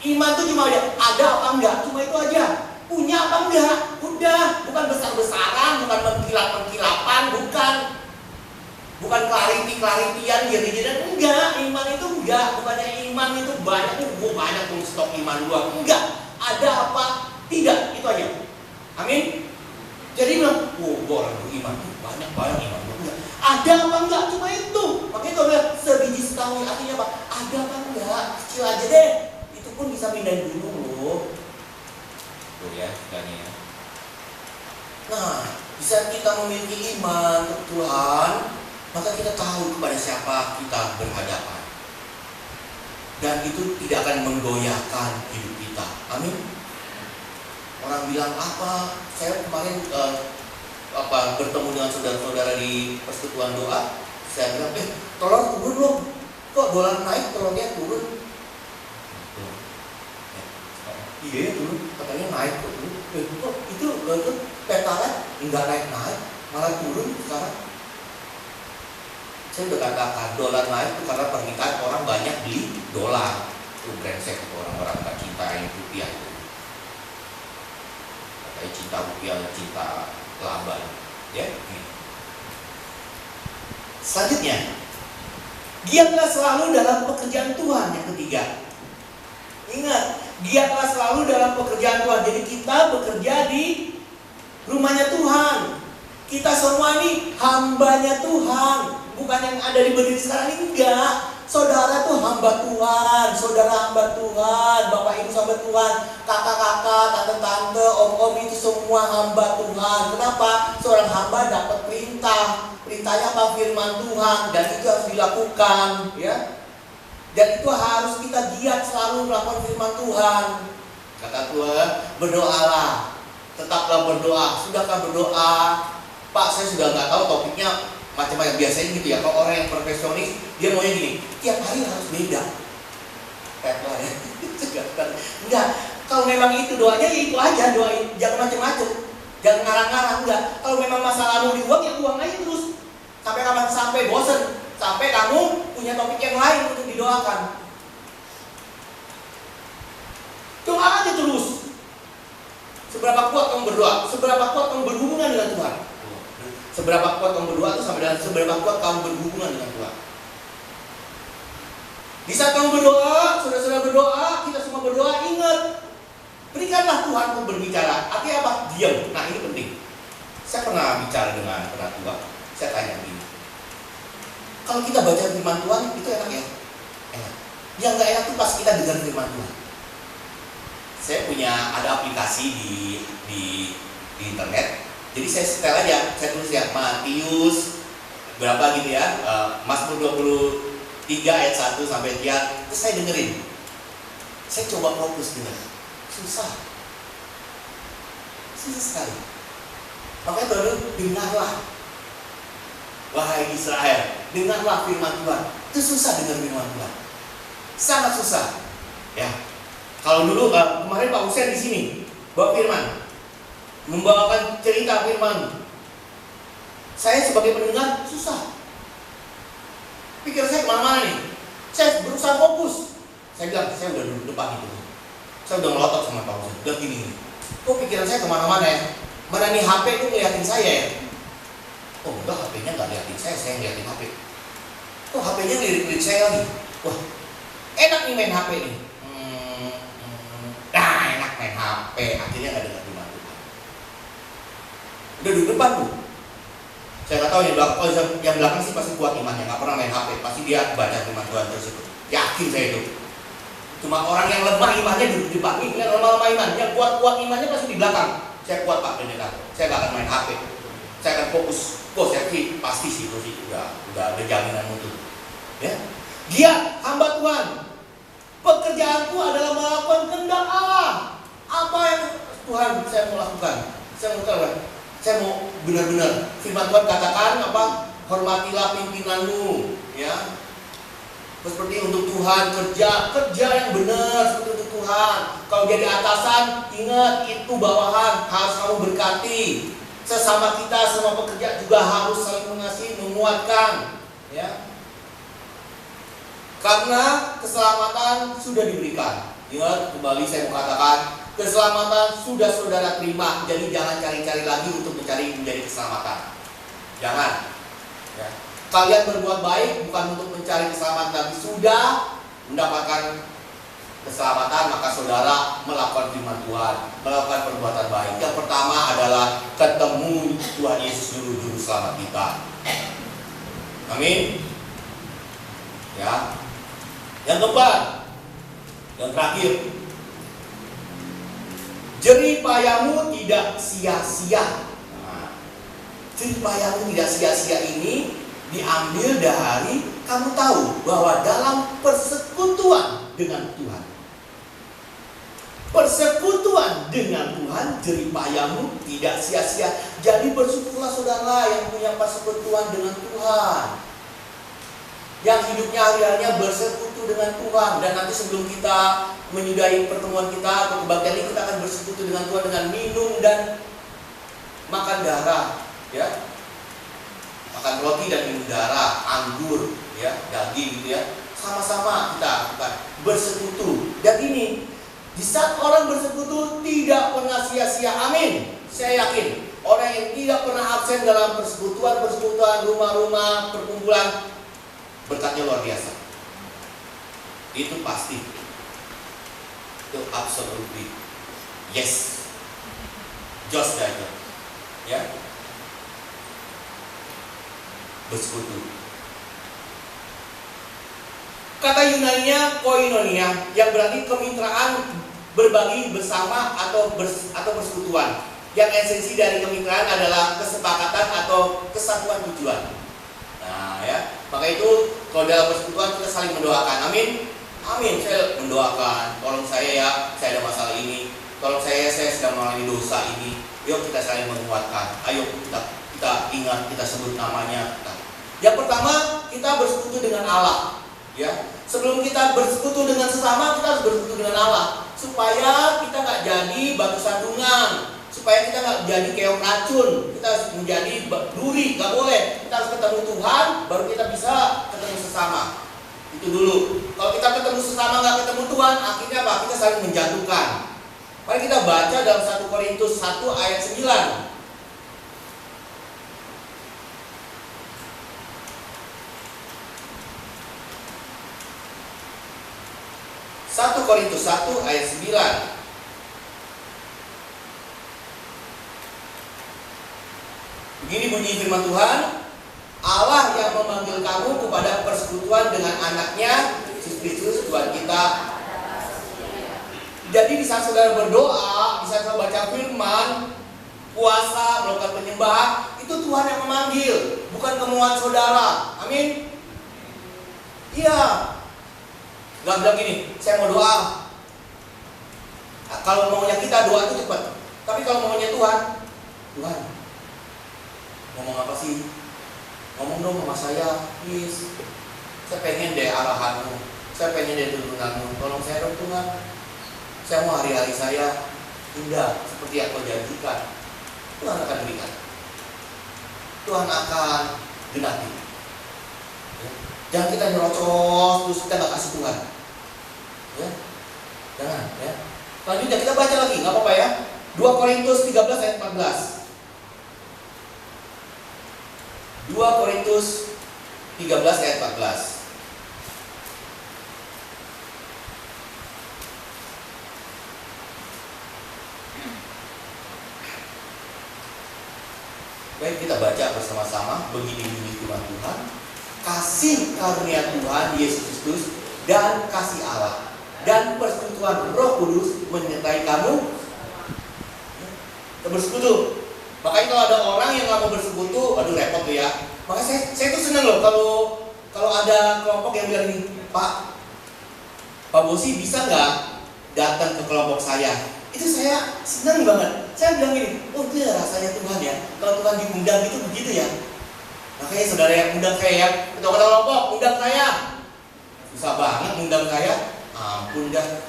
Iman itu cuma ada apa enggak, cuma itu aja. Punya apa enggak? Udah, bukan besar-besaran, bukan mengkilap-mengkilapan, bukan clarity-clarity-an, jadi-jadian, enggak. Iman itu enggak, bukannya iman itu banyak, gue banyak tuh stok iman gue. Enggak, ada apa? Tidak, itu aja. Amin. Jadi bilang, gue orang beriman, banyak iman gue. Enggak. Ada apa enggak? Cuma itu. Makanya itu bilang, sebiji setahun, artinya apa? Ada apa enggak? Kecil aja deh. Itu pun bisa pindahin gunung loh. Tuh ya, ikannya ya. Nah, bisa kita memiliki iman ke Tuhan, maka kita tahu kepada siapa kita berhadapan. Dan itu tidak akan menggoyahkan hidup kita. Amin. Orang bilang apa? Saya kemarin bertemu dengan saudara-saudara di persekutuan doa. Saya bilang, telur turun loh. Kok dolar naik, telurnya turun? Iya turun, katanya naik kok turun. Kok itu Pertalite nggak naik-naik, malah turun sekarang. Saya udah katakan dolar naik itu karena permintaan orang banyak beli dolar. Itu brengsek itu orang-orang nggak cintain rupiah itu. Katanya cinta rupiah, cinta laba. Ya. Selanjutnya, giatlah selalu dalam pekerjaan Tuhan. Yang ketiga, ingat, giatlah selalu dalam pekerjaan Tuhan. Jadi kita bekerja di rumahnya Tuhan. Kita semua ini hambanya Tuhan, bukan yang ada di berdiri sekarang ini, enggak. Saudara tuh hamba Tuhan, saudara hamba Tuhan, bapak ibu hamba Tuhan, kakak-kakak, tante-tante, om-om itu semua hamba Tuhan. Kenapa? Seorang hamba dapat perintah. Perintahnya apa? Firman Tuhan, dan itu harus dilakukan, ya. Dan itu harus kita giat selalu melakukan firman Tuhan. Kata Tuhan, berdoalah, tetaplah berdoa. Sudahkah berdoa? Pak, saya sudah nggak tahu topiknya macam-macam. Biasanya gitu ya, kalau orang yang profesionis, dia maunya gini, tiap hari harus beda. Ya. Enggak, kalau memang itu doanya ya itu aja, doain, jangan macam-macam, jangan ngarang-ngarang, enggak. Kalau memang masa lalu diuang, ya uang aja terus. Sampai bosan, sampai kamu punya topik yang lain untuk didoakan. Doa aja terus. Seberapa kuat kamu berdoa, seberapa kuat kamu berhubungan dengan Tuhan. Seberapa kuat kamu berdoa itu sama dengan seberapa kuat kamu berhubungan dengan Tuhan. Di saat kamu berdoa, saudara-saudara berdoa, kita semua berdoa, ingat, berikanlah Tuhan untuk berbicara. Artinya apa? Diam. Nah ini penting. Saya pernah bicara dengan penatua. Saya tanya begini, kalau kita baca firman Tuhan itu enak ya? Enak. Yang nggak enak itu pas kita dengar firman Tuhan. Saya punya ada aplikasi di internet. Jadi saya setel aja, saya tulis ya Matius berapa gitu ya, Mazmur 23 ayat 1 sampai sekian. Terus saya dengerin. Saya coba fokus dengar. Susah sekali. Makanya baru dengarlah, wahai Israel, dengarlah firman Tuhan. Itu susah dengar firman Tuhan, sangat susah. Ya, kalau dulu kemarin Pak Hussein di sini bawa firman, membawakan cerita firman. Saya sebagai pendengar susah. Pikir saya kemana-mana nih. Saya berusaha fokus. Saya bilang, saya udah duduk depan itu. Saya udah ngelotok sama Pak Hussein. Udah gini. Kok pikiran saya kemana-mana ya? Mana nih HP itu ngeliatin saya ya? Oh enggak, HP-nya nggak liatin saya ngeliatin HP. Kok HP-nya ngelirik-lirik saya lagi? Wah, enak nih main HP nih. Nah, enak main HP. Akhirnya nggak dengar firman Tuhan. Udah duduk depan tuh. Saya nggak tahu yang belakang sih pasti kuat imannya, nggak pernah main HP, pasti dia baca firman Tuhan tersebut. Yakin saya itu. Cuma orang yang lemah imannya duduk di depan, yang lemah iman, yang kuat imannya pasti di belakang. Saya kuat Pak pendeta, saya nggak akan main HP, saya akan fokus. Kok saya sih pasti sih itu sih udah ada jaminan mutu. Ya, dia hamba Tuhan. Pekerjaanku adalah melakukan kehendak Allah. Apa yang Tuhan saya mau lakukan? Saya mau benar-benar firman Tuhan katakan apa? Hormatilah pimpinanmu, ya. Seperti untuk Tuhan, kerja yang benar seperti untuk Tuhan. Kalau jadi atasan, ingat itu bawahan harus kamu berkati. Sesama kita, semua pekerja juga harus saling mengasihi, menguatkan, ya. Karena keselamatan sudah diberikan. Ingat, kembali saya mau katakan, keselamatan sudah saudara terima. Jadi jangan cari-cari lagi untuk menjadi keselamatan. Jangan. Ya. Kalian berbuat baik bukan untuk mencari keselamatan, tapi sudah mendapatkan keselamatan, maka saudara melakukan firman Tuhan, melakukan perbuatan baik. Yang pertama adalah ketemu Tuhan Yesus dulu, juru selamat kita. Amin. Ya. Yang keempat, yang terakhir, jerih payahmu tidak sia-sia. Nah, jerih payahmu tidak sia-sia ini diambil dari kamu tahu bahwa dalam persekutuan dengan Tuhan. Persekutuan dengan Tuhan, jeripayamu tidak sia-sia. Jadi bersyukurlah saudara yang punya persekutuan dengan Tuhan, yang hidupnya hari-harinya bersekutu dengan Tuhan. Dan nanti sebelum kita menyudahi pertemuan kita atau kebaktian ini, kita akan bersekutu dengan Tuhan dengan minum dan makan darah, ya, makan roti dan minum darah, anggur, ya, daging gitu ya. Sama-sama kita lakukan bersekutu. Dan ini, di saat orang bersekutu tidak pernah sia-sia. Amin. Saya yakin orang yang tidak pernah absen dalam persekutuan, rumah-rumah, perkumpulan, berkatnya luar biasa. Itu pasti. Itu absolutely yes. Just that. Ya. Bersekutu. Kata Yunaninya koinonia, yang berarti kemitraan, berbagi bersama atau persekutuan. Yang esensi dari kemitraan adalah kesepakatan atau kesatuan tujuan. Nah, ya, maka itu kalau dalam persekutuan kita saling mendoakan. Amin. Amin. Saya mendoakan, tolong saya ya, saya ada masalah ini. Tolong saya sedang mengalami dosa ini. Yuk kita saling menguatkan. Ayo kita ingat, kita sebut namanya. Yang pertama, kita bersekutu dengan Allah. Ya, sebelum kita bersekutu dengan sesama, kita harus bersekutu dengan Allah, supaya kita nggak jadi batu sandungan, supaya kita nggak jadi keong racun. Kita harus menjadi duri, nggak boleh. Kita harus ketemu Tuhan, baru kita bisa ketemu sesama. Itu dulu. Kalau kita ketemu sesama nggak ketemu Tuhan, akhirnya apa? Kita saling menjatuhkan. Mari kita baca dalam 1 Korintus 1 ayat 9. 1 Korintus 1 ayat 9. Begini bunyi firman Tuhan, Allah yang memanggil kamu kepada persekutuan dengan anaknya Yesus Kristus Tuhan kita. Jadi di saat saudara berdoa, di saat saudara baca firman, puasa, melakukan penyembahan, itu Tuhan yang memanggil, bukan kemauan saudara. Amin. Iya. Gak bilang gini, saya mau doa. Nah, kalau maunya kita doa itu cepat. Tapi kalau maunya Tuhan, Tuhan, ngomong apa sih? Ngomong dong sama saya, please. Saya pengen deh arahanmu, saya pengen deh tuntunanmu. Tolong saya dong Tuhan. Saya mau hari-hari saya indah seperti yang kau janjikan. Tuhan akan berikan. Tuhan akan genapi. Ya. Jangan kita nyerocos terus kita gak kasih Tuhan. Ya, jangan ya. Selanjutnya kita baca lagi, nggak apa-apa ya. 2 Korintus 13 ayat 14. 2 Korintus 13 ayat 14. Baik, kita baca bersama-sama. Begini bunyi firman Tuhan. Kasih karunia Tuhan Yesus Kristus dan kasih Allah dan persekutuan Roh Kudus menyertai kamu. Kita bersekutu. Makanya kalau ada orang yang nggak mau bersekutu, aduh repot tuh ya. Makanya saya tuh senang loh kalau ada kelompok yang bilang ini, Pak Bosi bisa nggak datang ke kelompok saya? Itu saya senang banget. Saya bilang gini, oh itu ya rasanya Tuhan ya. Kalau Tuhan diundang itu begitu ya. Makanya saudara yang undang saya ya, ketua kelompok undang saya. Susah banget undang saya. Ampun dah.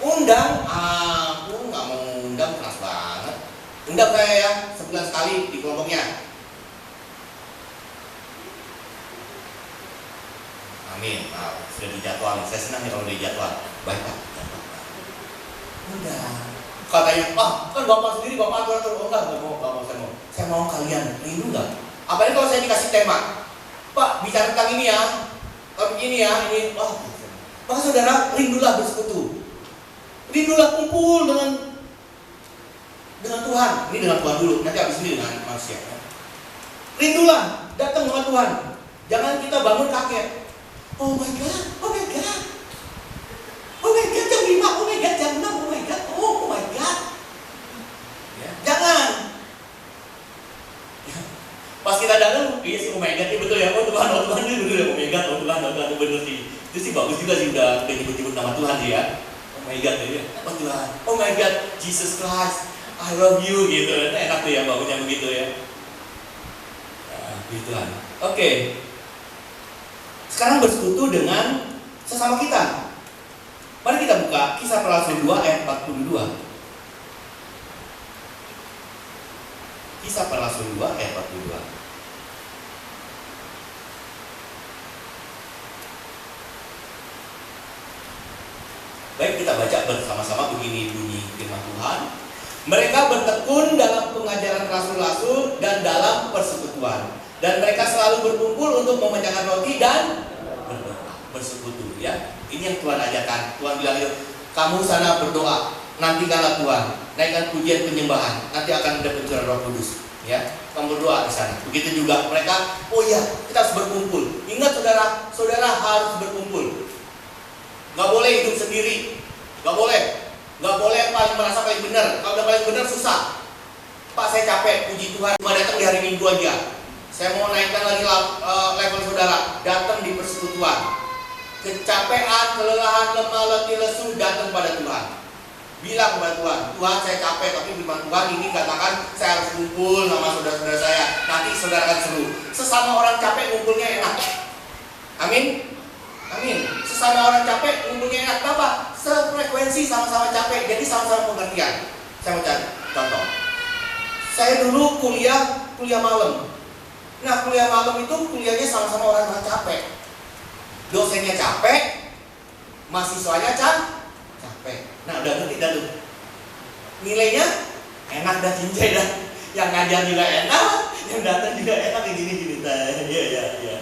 Undang, ampun, nggak mau undang, keras banget. Undang saya ya, sebulan sekali di kelompoknya. Amin. Sudah dijadwal. Saya senang ya kalau dijadwal. Baik Pak. Undang. Katanya, kan Bapak sendiri, Bapak atur. Oh enggak mau Bapak, saya mau kalian rindu nggak? Apalagi kalau saya dikasih tema, Pak bicara tentang ini ya, kalau begini ya, ini, maka saudara rindulah bersekutu, rindulah kumpul dengan Tuhan. Ini dengan Tuhan dulu, nanti habis ini dengan manusia. Rindulah datang dengan Tuhan. Jangan kita bangun kaget. Oh my God, oh my God, oh my God, jam 5, oh my God, jam 6, oh my God, oh my God. Ya. Jangan. Pas kita datang, iya sih, oh my God, betul ya, oh Tuhan ini betul ya, oh my God, oh Tuhan, bener sih. Itu sih bagus juga sih, udah nyebut-nyebut nama Tuhan sih ya. Oh my God ya. Oh Tuhan, oh my God, Jesus Christ, I love you gitu. Enak tuh ya bangunnya begitu ya. Nah, gitu Tuhan. Oke. Sekarang bersekutu dengan sesama kita. Mari kita buka Kisah Para Rasul 2 ayat 42. Kisah Para Rasul 2 ayat 42. Baik, kita baca bersama-sama begini bunyi firman Tuhan. Mereka bertekun dalam pengajaran rasul-rasul dan dalam persekutuan. Dan mereka selalu berkumpul untuk memecahkan roti dan berdoa, bersekutu ya. Ini yang Tuhan ajarkan. Tuhan bilang, kamu sana berdoa, nantikanlah Tuhan, naikkan pujian penyembahan, nanti akan ada pencurahan Roh Kudus ya. Kamu berdoa di sana. Begitu juga mereka, oh ya, kita harus berkumpul. Ingat saudara, saudara harus berkumpul. Gak boleh hidup sendiri, gak boleh paling merasa paling benar. Kalau udah paling benar susah. Pak, saya capek, puji Tuhan, cuma datang di hari Minggu aja. Saya mau naikkan lagi level saudara, datang di persekutuan. Kecapean, kelelahan, lemah, letih, lesu, datang pada Tuhan. Bilang kepada Tuhan, Tuhan saya capek, tapi firman Tuhan ini katakan saya harus kumpul sama saudara-saudara saya. Nanti saudara akan seru. Sesama orang capek ngumpulnya enak. Amin. Amin. Sesama orang capek ngumpulnya enak. Kenapa? Sefrekuensi, sama-sama capek, jadi sama-sama pengertian. Saya mau cari contoh. Saya dulu kuliah malam. Nah, kuliah malam itu kuliahnya sama-sama orang-orang capek. Dosennya capek, mahasiswanya capek. Nah, udah ngerti dah tuh. Nilainya enak dah, cincai dah. Yang ngajar juga enak, yang datang juga enak, kayak gini-gini. Iya.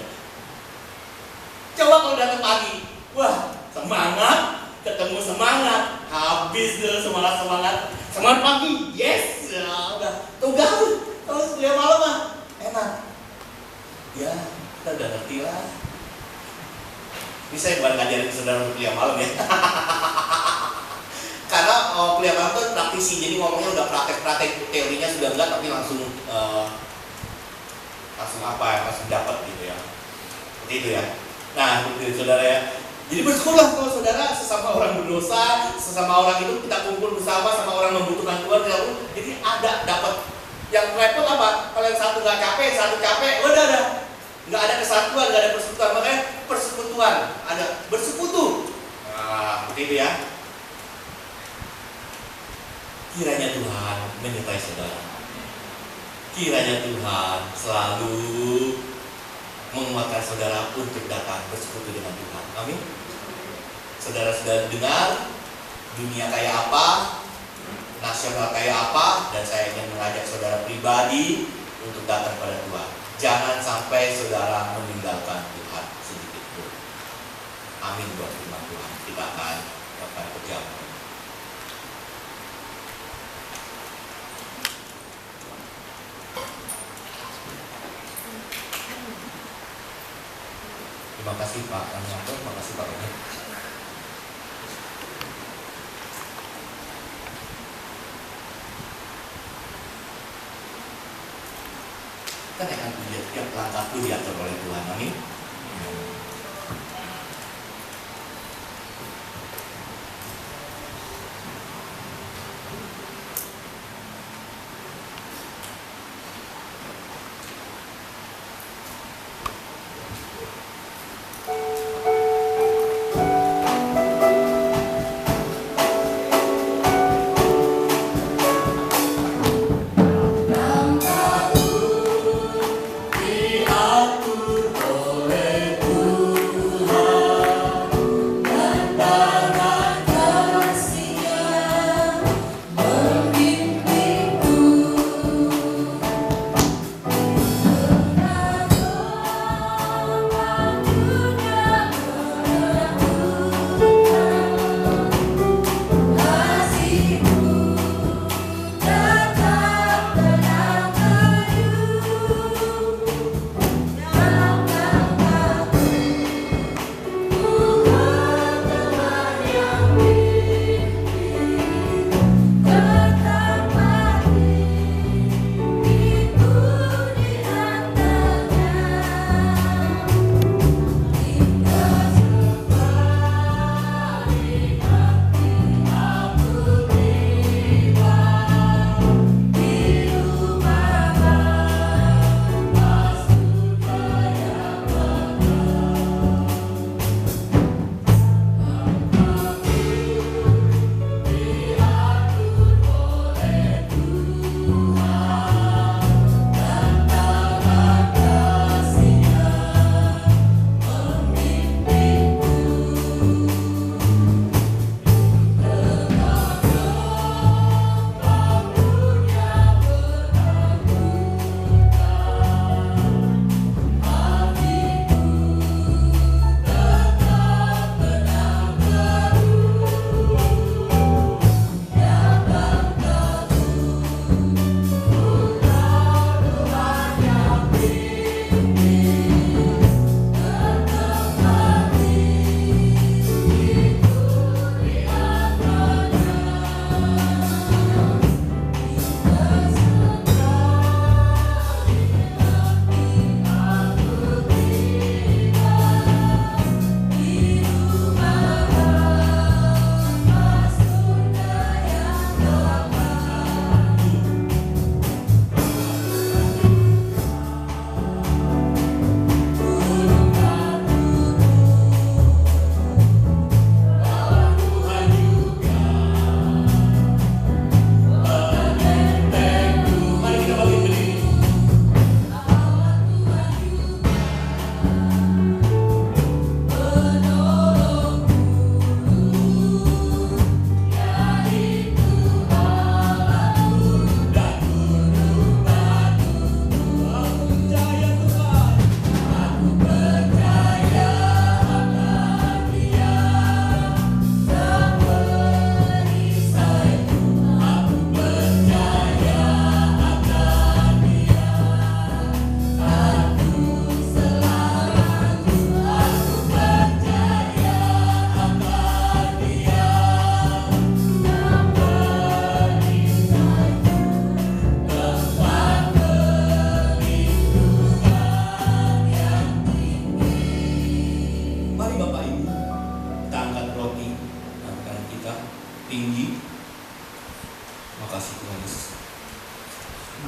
Coba kalau datang pagi, wah semangat, ketemu semangat, habis deh semangat pagi, yes, ya, udah tugas. Terus kuliah malam mah enak. Ya, kita udah ngerti lah. Ini saya bukan ngajarin saudara kuliah malam ya. Karena kuliah malam itu praktisi, jadi ngomongnya udah praktek, teorinya sudah enggak, tapi langsung langsung dapat gitu ya. Seperti itu ya. Nah, itu saudara ya. Jadi bersyukurlah kalau saudara sesama orang berdosa, sesama orang itu kita kumpul bersama, sama orang membutuhkan Tuhan. Jadi ada dapat. Yang repot apa? Kalau yang satu nggak capek, satu capek, udah ada. Nggak ada kesatuan, nggak ada persekutuan. Makanya persekutuan, ada bersekutu. Nah, begitu ya. Kiranya Tuhan menyertai saudara. Kiranya Tuhan selalu menguatkan saudara untuk datang bersekutu dengan Tuhan. Amin. Saudara sudah dengar dunia kayak apa, nasional kayak apa, dan saya ingin mengajak saudara pribadi untuk datang pada Tuhan. Jangan sampai saudara meninggalkan Tuhan sedikit pun. Amin buat firman Tuhan. Kita akan berjam. Terima kasih Pak Anyanto, terima kasih Pak Beni. Kita akan lihat tiap langkahku diatur oleh Tuhan. Amin. Diatur oleh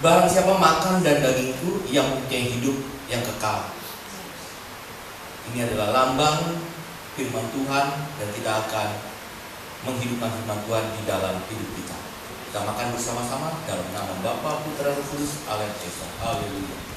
Barang siapa makan dan dagingku, ia mempunyai hidup yang kekal. Ini adalah lambang firman Tuhan dan kita akan menghidupkan firman Tuhan di dalam hidup kita. Kita makan bersama-sama dalam nama Bapa, Putra, Roh Kudus, Allah Esa. Haleluya.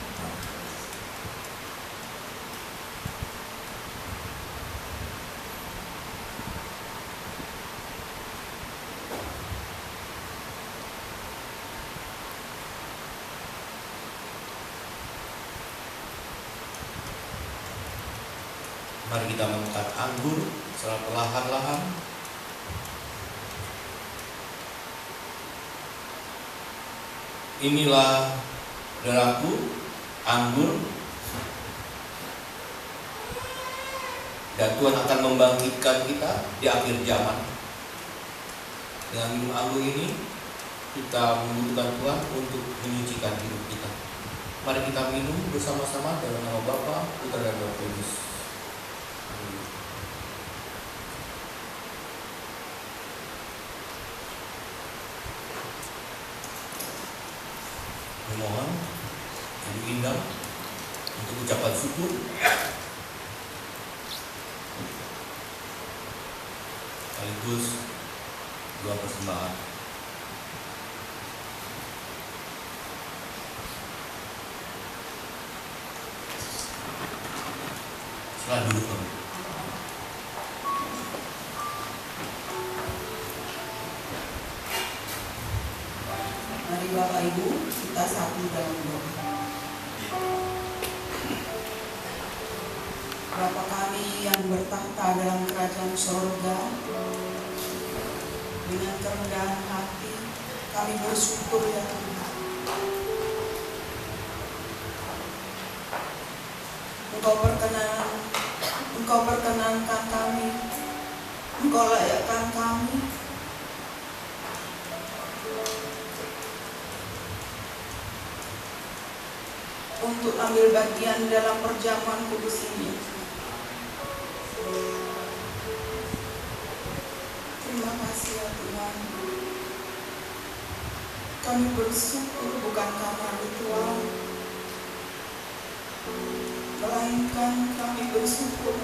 Mari kita mengangkat anggur secara perlahan-lahan. Inilah darahku, anggur, dan Tuhan akan membangkitkan kita di akhir zaman. Dengan minum anggur ini, kita membutuhkan Tuhan untuk menyucikan hidup kita. Mari kita minum bersama-sama dalam nama Bapa, Putra, dan Roh Kudus. Mohon Ibu Indah untuk ucapan syukur. Sekaligus dua persembahan. Setelah duduk kamu. Mari Bapak Ibu, kita satu dalam doa. Bapa kami yang bertahta dalam kerajaan surga, dengan kerendahan hati kami bersyukur ya Tuhan. Engkau perkenankan kami, Engkau layakkan kami untuk ambil bagian dalam perjamuan kudus ini. Terima kasih ya Tuhan. Kami bersyukur bukan karena ritual, melainkan kami bersyukur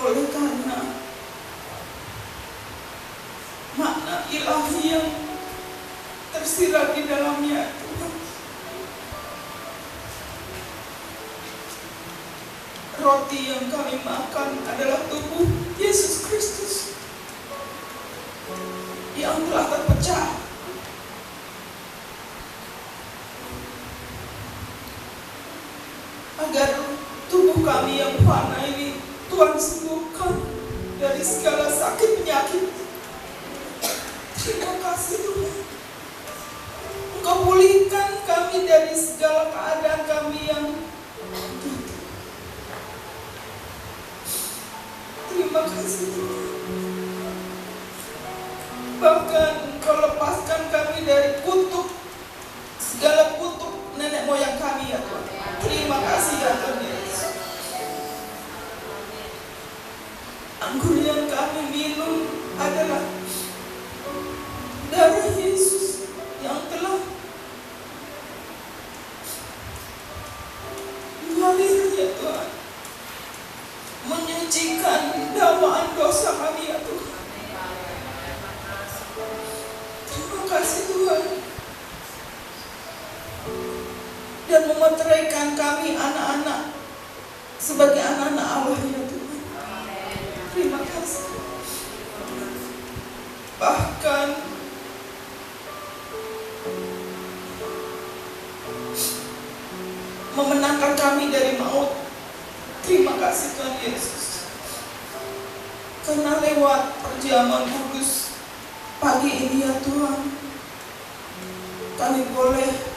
oleh karena makna ilahi yang tersirat di dalamnya Tuhan. Roti yang kami makan adalah tubuh Yesus Kristus yang telah terpecah agar tubuh kami yang fana ini Tuhan sembuhkan dari segala sakit penyakit. Terima kasih Tuhan. Engkau pulihkan kami dari segala keadaan kami yang terima kasih Tuhan. Bahkan Engkau lepaskan kami dari kutuk, segala kutuk nenek moyang kami ya Tuhan. Terima kasih ya Tuhan Yesus. Anggur yang kami minum adalah darah Yesus yang telah mengalir ya Tuhan, menyucikan dawaan dosa kami ya Tuhan. Terima kasih Tuhan. Dan memeteraikan kami anak-anak sebagai anak-anak Allah ya Tuhan. Terima kasih. Bahkan memenangkan kami dari maut. Terima kasih Tuhan Yesus. Karena lewat perjamuan kudus pagi ini ya Tuhan, kami boleh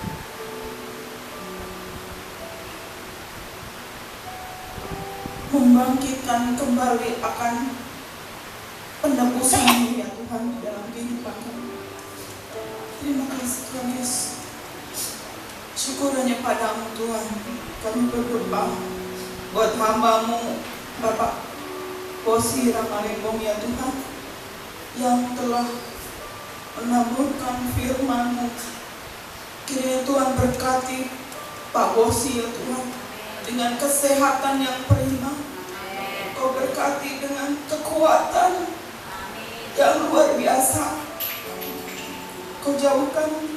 membangkitkan kembali akan penebusan ya Tuhan di dalam kehidupan kami. Terima kasih Tuhan Yesus. Syukur hanya padamu Tuhan. Kami berdoa buat hamba-Mu Bapak Bosi Ramalembong ya Tuhan, yang telah menaburkan firman-Mu. Kiranya Tuhan berkati Pak Bosi ya Tuhan, dengan kesehatan yang prima. Kau berkati dengan kekuatan yang luar biasa. Kau jauhkan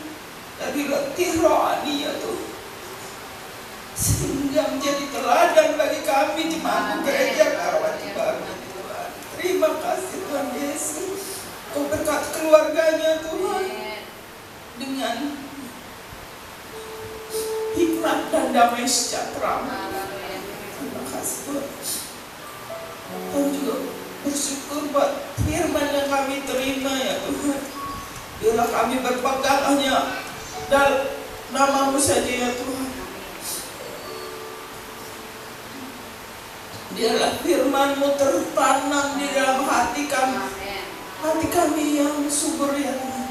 dari letih rohani ya Tuhan, sehingga menjadi teladan bagi kami jemaat gereja Karawaci Baru Tuhan. Terima kasih Tuhan Yesus. Kau berkati keluarganya Tuhan dengan hikmat dan damai sejahtera. Terima kasih Tuhan. Kami juga bersyukur buat firman yang kami terima ya Tuhan. Biarlah kami berpegang hanya dalam nama-Mu saja ya Tuhan. Biarlah firman-Mu tertanam di dalam hati kami. Hati kami yang subur ya Tuhan,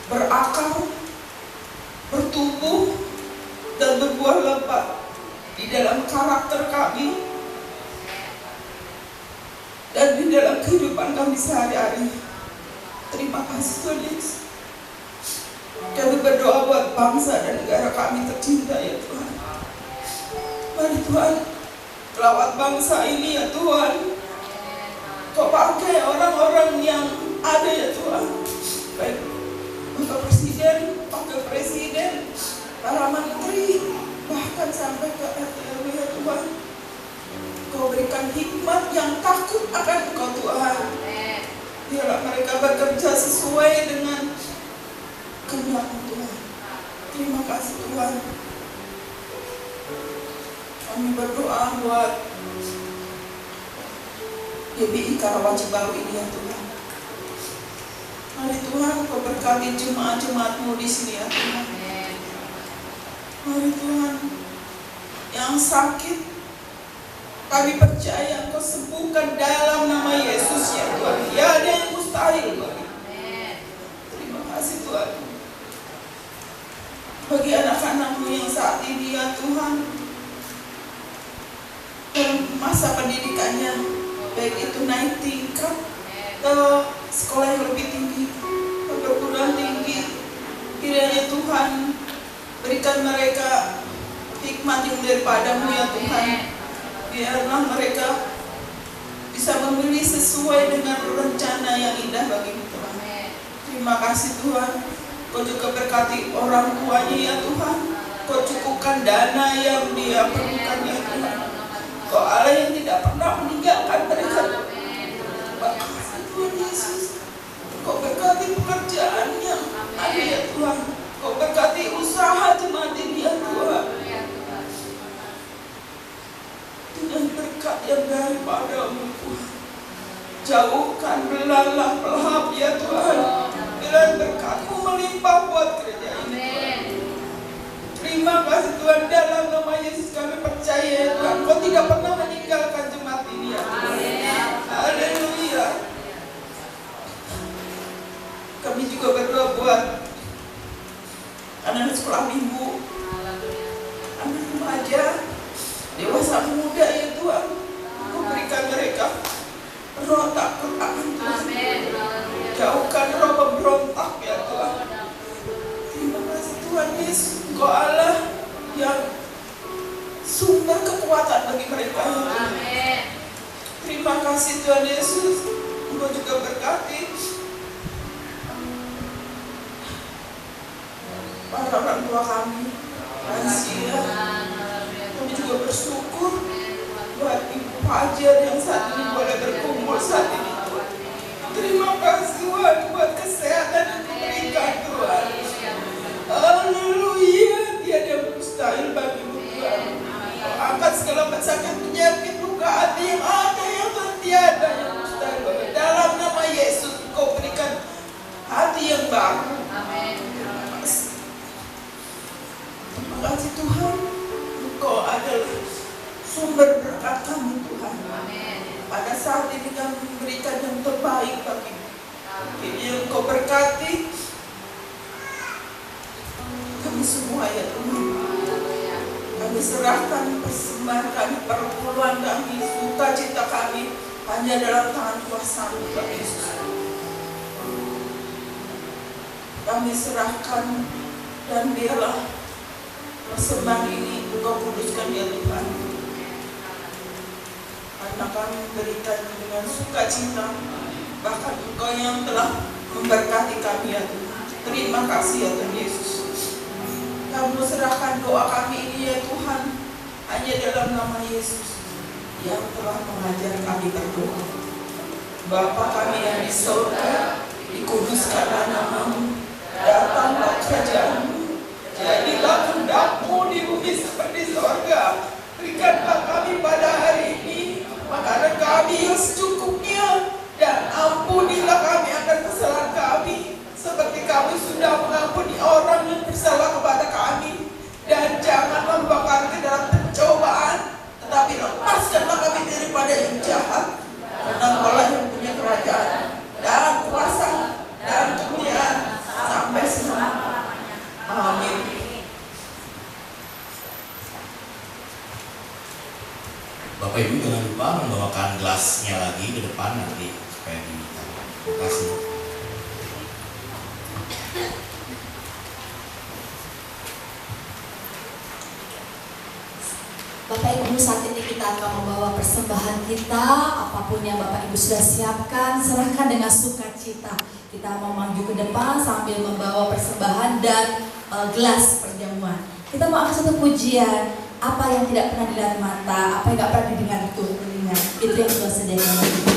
berakar, bertumbuh, dan berbuah lebat di dalam karakter kami dan di dalam kehidupan kami sehari-hari. Terima kasih Tuhan Yesus. Kami berdoa buat bangsa dan negara kami tercinta ya Tuhan. Mari Tuhan, lawat bangsa ini ya Tuhan. Kau pakai orang-orang yang ada ya Tuhan, baik Bapak Presiden, Wakil Presiden, para menteri, bahkan sampai ke RT RW ya Tuhan. Kau berikan hikmat yang takut akan Engkau Tuhan. Biarlah mereka bekerja sesuai dengan kehendak-Mu Tuhan. Terima kasih Tuhan. Kami berdoa buat GBI Karawaci Baru ini ya Tuhan. Mari Tuhan, Kau berkati jemaat-jemaat-Mu di sini ya Tuhan. Mari Tuhan, yang sakit kami percaya Engkau sembuhkan dalam nama Yesus ya Tuhan. Ya, ada yang mustahil Tuhan. Terima kasih Tuhan. Bagi anak-anak-Mu yang saat ini ya Tuhan, dalam masa pendidikannya, baik itu naik tingkat ke sekolah yang lebih tinggi, ke perguruan tinggi, kiranya Tuhan berikan mereka hikmat yang daripada-Mu ya Tuhan. Biarlah mereka bisa memilih sesuai dengan rencana yang indah bagi-Mu Tuhan. Terima kasih Tuhan. Kau juga berkati orang tuanya ya Tuhan. Kau cukupkan dana yang dia perlukan ya Tuhan. Kau Allah yang tidak pernah meninggalkan mereka. Terima kasih Tuhan Yesus. Kau berkati pekerjaan yang ada ya Tuhan. Kau berkati usaha jemaat ini ya Tuhan. Dengan berkat yang daripada-Mu Tuhan. Jauhkan belalang pelahap ya Tuhan. Biar berkat-Mu melimpah buat gereja ini Tuhan. Terima kasih Tuhan, dalam nama Yesus kami percaya ya Tuhan. Kau tidak pernah meninggalkan jemaat ini ya Tuhan. Haleluya. Kami juga berdoa buat anak sekolah minggu, anak remaja, dewasa muda ya Tuhan. Kau berikan mereka roh takut akan Tuhan. Jauhkan roh pemberontak ya Tuhan. Terima kasih Tuhan Yesus. Engkau Allah yang sumber kekuatan bagi mereka ya Tuhan. Terima kasih Tuhan Yesus. Engkau juga berkati para orang tua kami, lansia. Kami juga bersyukur buat Ibu Fajar yang saat ini boleh berkumpul saat ini Tuhan. Terima kasih Tuhan buat kesehatan yang diberikan Tuhan. Haleluya, tiada mustahil bagi-Mu Tuhan. Kau angkat segala sakit penyakit luka hati yang ada yang tiada yang mustahil bagi. Dalam nama Yesus Kau berikan hati yang baru. Terima kasih. Terima kasih Tuhan. Engkau adalah sumber berkat kami Tuhan. Pada saat ini kami memberikan yang terbaik bagi-Mu. Kini Engkau berkati kami semua ya Tuhan. Kami serahkan persembahan kami, perpuluhan kami, sukacita kami hanya dalam tangan kuasa-Mu Tuhan Yesus. kami serahkan, dan biarlah persembahan ini Engkau kuduskan ya Tuhan. Karena kami berikan dengan sukacita, bahkan Engkau yang telah memberkati kami ya Tuhan. Terima kasih ya Tuhan Yesus. Kami serahkan doa kami ini ya Tuhan, hanya dalam nama Yesus yang telah mengajar kami berdoa. Bapa kami yang di surga, dikuduskanlah nama-Mu, datanglah kerajaan-Mu, jadilah kehendak-Mu di bumi seperti surga. Berikanlah kami pada hari ini makanan kami yang secukupnya, dan ampunilah kami akan kesalahan kami, seperti kami sudah mengampuni orang yang bersalah kepada kami. Dan janganlah membawa kami ke dalam pencobaan, tetapi lepaskanlah kami daripada yang jahat. Karena Engkaulah yang punya kerajaan dan kuasa dan kemuliaan sampai selamanya. Amin. Bapak Ibu jangan lupa membawakan gelasnya lagi ke depan nanti supaya diminta. Terima kasih. Bapak Ibu, saat ini kita akan membawa persembahan kita, apapun yang Bapak Ibu sudah siapkan, serahkan dengan sukacita. Kita mau maju ke depan sambil membawa persembahan dan gelas perjamuan. Kita mau angkat satu pujian, apa yang tidak pernah dilihat mata, apa yang tidak pernah didengar telinga, itu yang Tuhan sediakan bagi kita.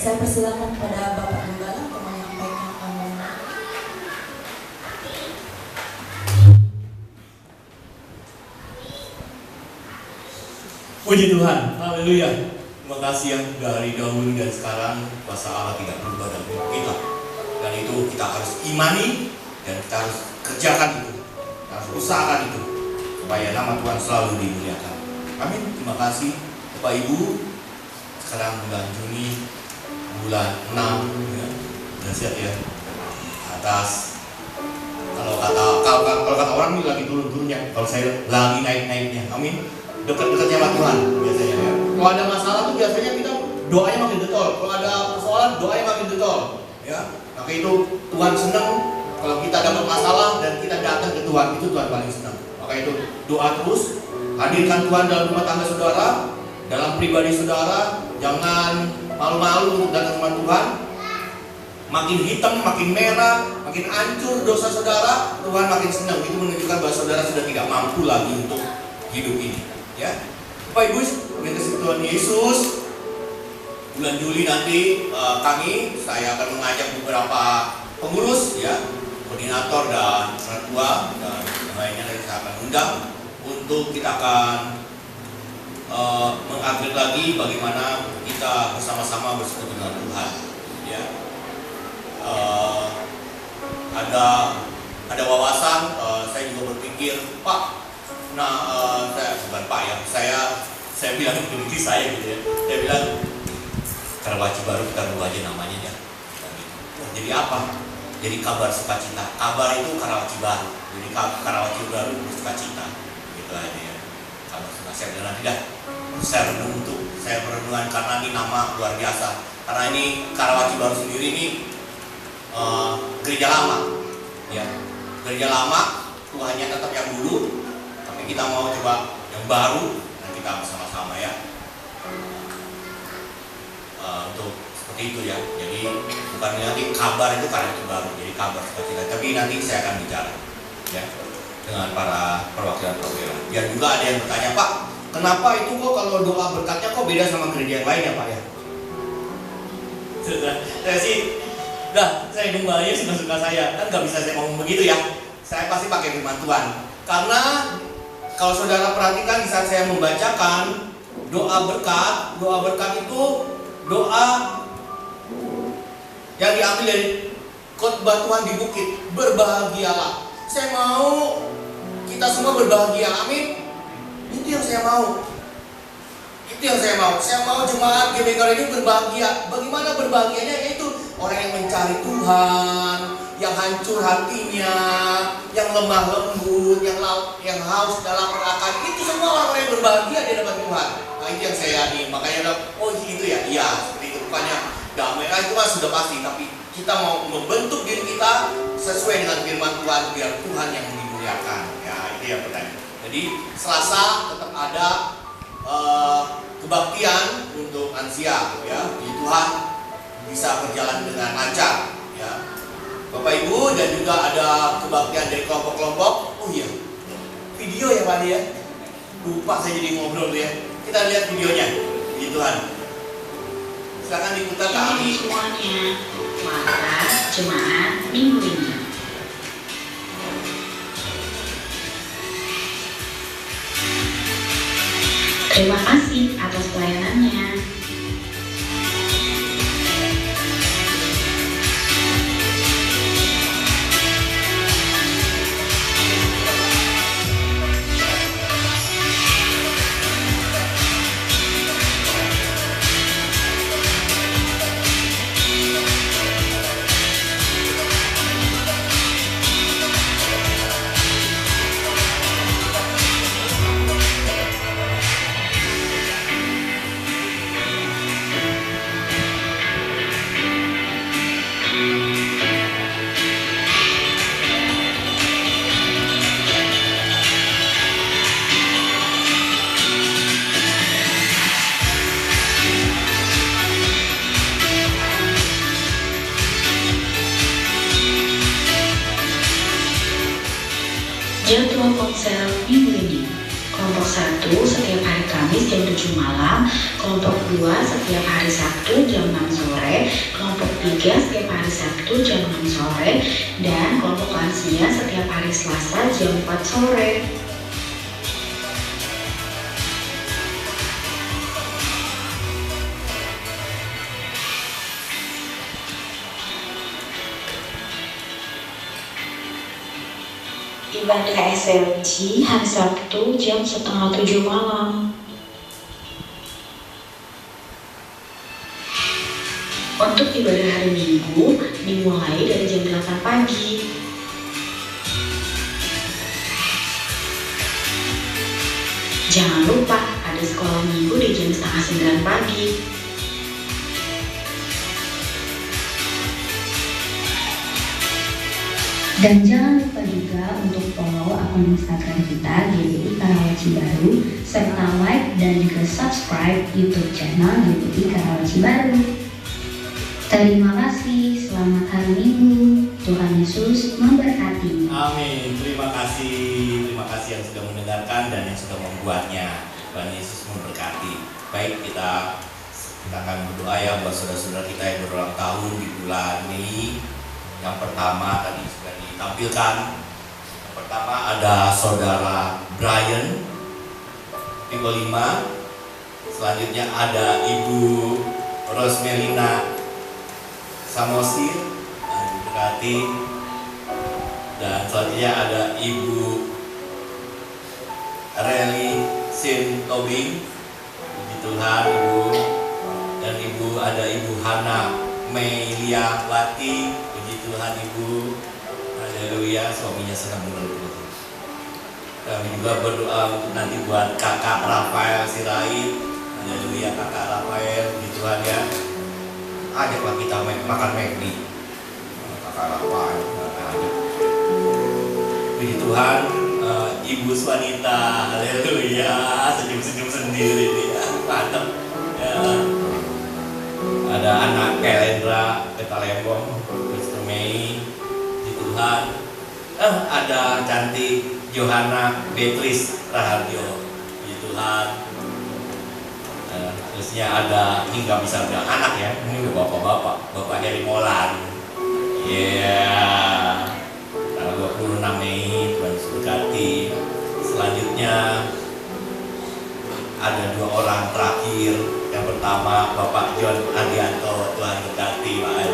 Saya persilakan kepada Bapak Gembala untuk menyampaikan pengumuman. Puji Tuhan, haleluya. Terima kasih yang dari dahulu dan sekarang kuasa Allah tidak berubah dalam hidup kita. Dan itu kita harus imani dan kita harus kerjakan itu. Kita harus usahakan itu supaya nama Tuhan selalu dimuliakan. Amin. Terima kasih Bapak Ibu. Sekarang bulan Juni, bulan 6 ya. Dan siap ya. Atas kalau kata orang ini lagi turun-turunnya, kalau saya lagi naik-naiknya. Amin. Dekat-dekatnya sama Tuhan biasanya ya. Kalau ada masalah tuh biasanya kita doanya makin getol. Kalau ada persoalan doanya makin getol ya. Maka itu Tuhan senang kalau kita dapat masalah dan kita datang ke Tuhan, itu Tuhan paling senang. Maka itu doa terus, hadirkan Tuhan dalam rumah tangga saudara, dalam pribadi saudara. Jangan malu-malu untuk datang ke Tuhan. Makin hitam, makin merah, makin hancur dosa saudara, Tuhan makin senang. Itu menunjukkan bahwa saudara sudah tidak mampu lagi untuk hidup ini. Ya, Bapak Ibu, dengan kasih Tuhan Yesus, bulan Juli nanti saya akan mengajak beberapa pengurus ya, koordinator dan ketua dan yang lainnya nanti saya akan undang untuk kita akan mengupdate lagi bagaimana kita bersama-sama bersekutu dengan Tuhan ya. Ada wawasan, saya juga berpikir Pak, saya bukan Pak ya, saya bilang ke saya gitu ya, saya bilang Karawaci Baru kita rubah aja namanya ya. Jadi apa? Jadi kabar sukacita. Kabar itu Karawaci Baru. Jadi Karawaci Baru bersukacita. Gitu aja ya. Kabar sukacita. Saya bilang tidak. Saya merenungkan karena ini nama luar biasa. Karena ini Karawaci Baru sendiri ini gereja lama. Ya. Gereja lama, Tuhannya tetap yang dulu. Tapi kita mau coba yang baru dan kita bersama-sama ya. Untuk seperti itu ya. Jadi bukan nanti kabar itu karena itu baru, jadi kabar seperti itu. Tapi nanti saya akan bicara ya dengan para perwakilan. Dan juga ada yang bertanya, Pak, kenapa itu kok kalau doa berkatnya kok beda sama gereja yang lain ya Pak ya? Saya sih, saya gembala suka-suka saya, kan nggak bisa saya ngomong begitu ya. Saya pasti pakai firman Tuhan. Karena kalau saudara perhatikan di saat saya membacakan doa berkat itu doa yang diambil dari khotbah Tuhan di bukit. Berbahagialah. Saya mau kita semua berbahagia. Amin. Itu yang saya mau. Saya mau jemaat GBK ini berbahagia. Bagaimana berbahagianya? Yaitu orang yang mencari Tuhan, yang hancur hatinya, yang lemah lembut, yang haus dalam perakan. Itu semua orang yang berbahagia di hadapan Tuhan. Nah, itu yang saya ini. Makanya itu ya. Iya, seperti itu. Rupanya damai itu kan sudah pasti. Tapi kita mau membentuk diri kita sesuai dengan firman Tuhan biar Tuhan yang dimuliakan. Ya, itu yang pertama. Jadi Selasa tetap ada kebaktian untuk lansia ya. Jadi Tuhan bisa berjalan dengan lancar ya. Bapak Ibu, dan juga ada kebaktian dari kelompok-kelompok. Oh iya, video ya Pak ya. Lupa saya jadi ngobrol ya. Kita lihat videonya. Puji Tuhan. Silakan diputar kami. Semuanya, puasa jemaat minggu ini. Terima kasih atas pelayanannya. Jadwal konser minggu ini. Kelompok 1 setiap hari Kamis jam 7 malam, kelompok 2 setiap hari Sabtu jam 6 sore, kelompok 3 setiap hari Sabtu jam 6 sore, dan kelompok lansia setiap hari Selasa jam 4 sore. Ibadah SLG hari Sabtu jam 6:30 malam. Untuk ibadah hari Minggu dimulai dari jam 8 pagi. Jangan lupa ada sekolah minggu di jam 8:30 pagi. Dan jangan lupa juga untuk follow akun Instagram kita GBI Karawaci Baru, serta like dan juga subscribe YouTube channel GBI Karawaci Baru. Terima kasih, selamat hari Minggu, Tuhan Yesus memberkati. Amin. Terima kasih yang sudah mendengarkan dan yang sudah membuatnya. Tuhan Yesus memberkati. Baik, kita Kita akan berdoa ya buat saudara-saudara kita yang berulang tahun di bulan Mei. Yang pertama tadi sudah ditampilkan. Yang pertama ada saudara Brian, tipe 5. Selanjutnya ada Ibu Rosmelina Samosir, berarti. Dan selanjutnya ada Ibu Reli Sin Tobing, puji Tuhan Ibu. Dan ada Ibu Hana Melia Wati, puji Tuhan Ibu. Haleluya, suaminya senang menurut. Kami juga berdoa untuk nanti buat kakak Rafael Sirait. Haleluya, kakak Rafael, puji Tuhan ya. Ajaklah kita makan McD. Kakak Rafael, ajak. Puji Tuhan, Ibu Swanita, haleluya, senyum-senyum sendiri nih, mantap. Ya. Ada anak Kelendra Petalembong, Mr. Mei, puji Tuhan. Ada cantik Johanna Beatrice Raharjo, puji Tuhan. Terusnya ada, ini nggak bisa bilang anak ya, ini bapak-bapak, Bapak Heri Molan. Tanggal 26 Mei, Tuhan berkati. Selanjutnya ada 2 orang terakhir. Yang pertama Bapak John Adianto, Tuhan berkati. Pak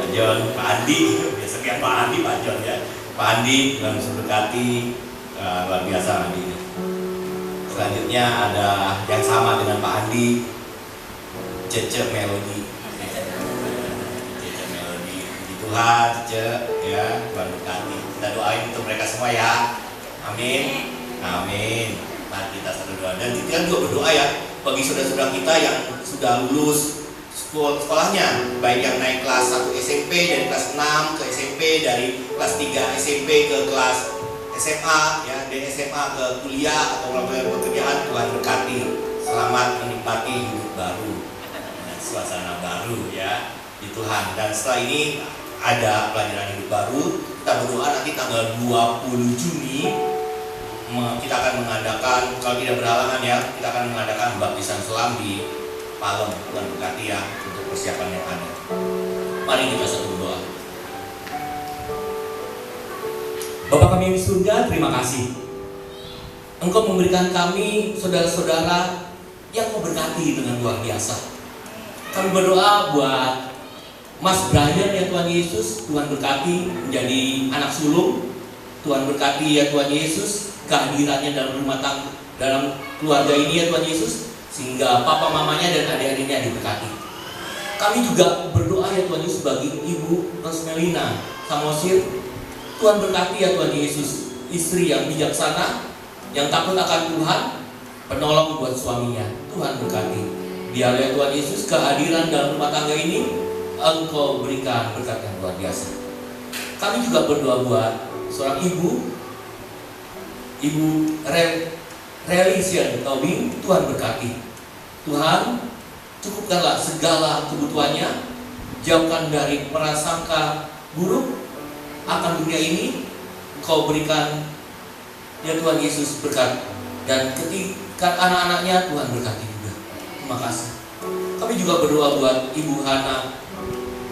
John, Pak Andi, biasanya Pak Andi, Pak John ya. Pak Andi, Tuhan berkati. Luar biasa Andi ini. Selanjutnya ada yang sama dengan Pak Andi, Cece Melody. Cece Melody, puji Tuhan, Cece ya, Tuhan berkati. Kita doain untuk mereka semua ya. Amin. Amin. Mari kita berdoa. Dan kita juga berdoa ya bagi saudara-saudara kita yang sudah lulus sekolahnya, baik yang naik kelas 1 SMP dari kelas 6 ke SMP, dari kelas 3 SMP ke kelas SMA ya, dari SMA ke kuliah atau melakukan pekerjaan. Tuhan berkati. Selamat menikmati hidup baru dan suasana baru ya di Tuhan. Dan setelah ini ada pelajaran hidup baru. Kita berdoa nanti tanggal 20 Juni kita akan mengadakan, kalau tidak berhalangan ya, kita akan mengadakan baptisan selam di Palem. Tuhan berkati ya untuk persiapan yang ada. Mari kita satu berdoa. Bapa kami yang di surga, terima kasih. Engkau memberikan kami saudara-saudara yang memberkati dengan luar biasa. Kami berdoa buat Mas Brian ya Tuhan Yesus, Tuhan berkati menjadi anak sulung. Tuhan berkati ya Tuhan Yesus, kehadirannya dalam rumah tangga, dalam keluarga ini ya Tuhan Yesus, sehingga papa mamanya dan adik-adiknya diberkati. Kami juga berdoa ya Tuhan Yesus bagi Ibu Rosmelina Samosir. Tuhan berkati ya Tuhan Yesus, istri yang bijaksana, yang takut akan Tuhan, penolong buat suaminya. Tuhan berkati. Biar ya Tuhan Yesus, kehadiran dalam rumah tangga ini Engkau berikan berkat yang luar biasa. Kami juga berdoa buat seorang Ibu Relisian Tobing. Tuhan berkati. Tuhan, cukupkanlah segala kebutuhannya, jauhkan dari prasangka buruk akan dunia ini. Kau berikan ya Tuhan Yesus berkat, dan ketika anak-anaknya Tuhan berkati juga. Terima kasih. Kami juga berdoa buat Ibu Hana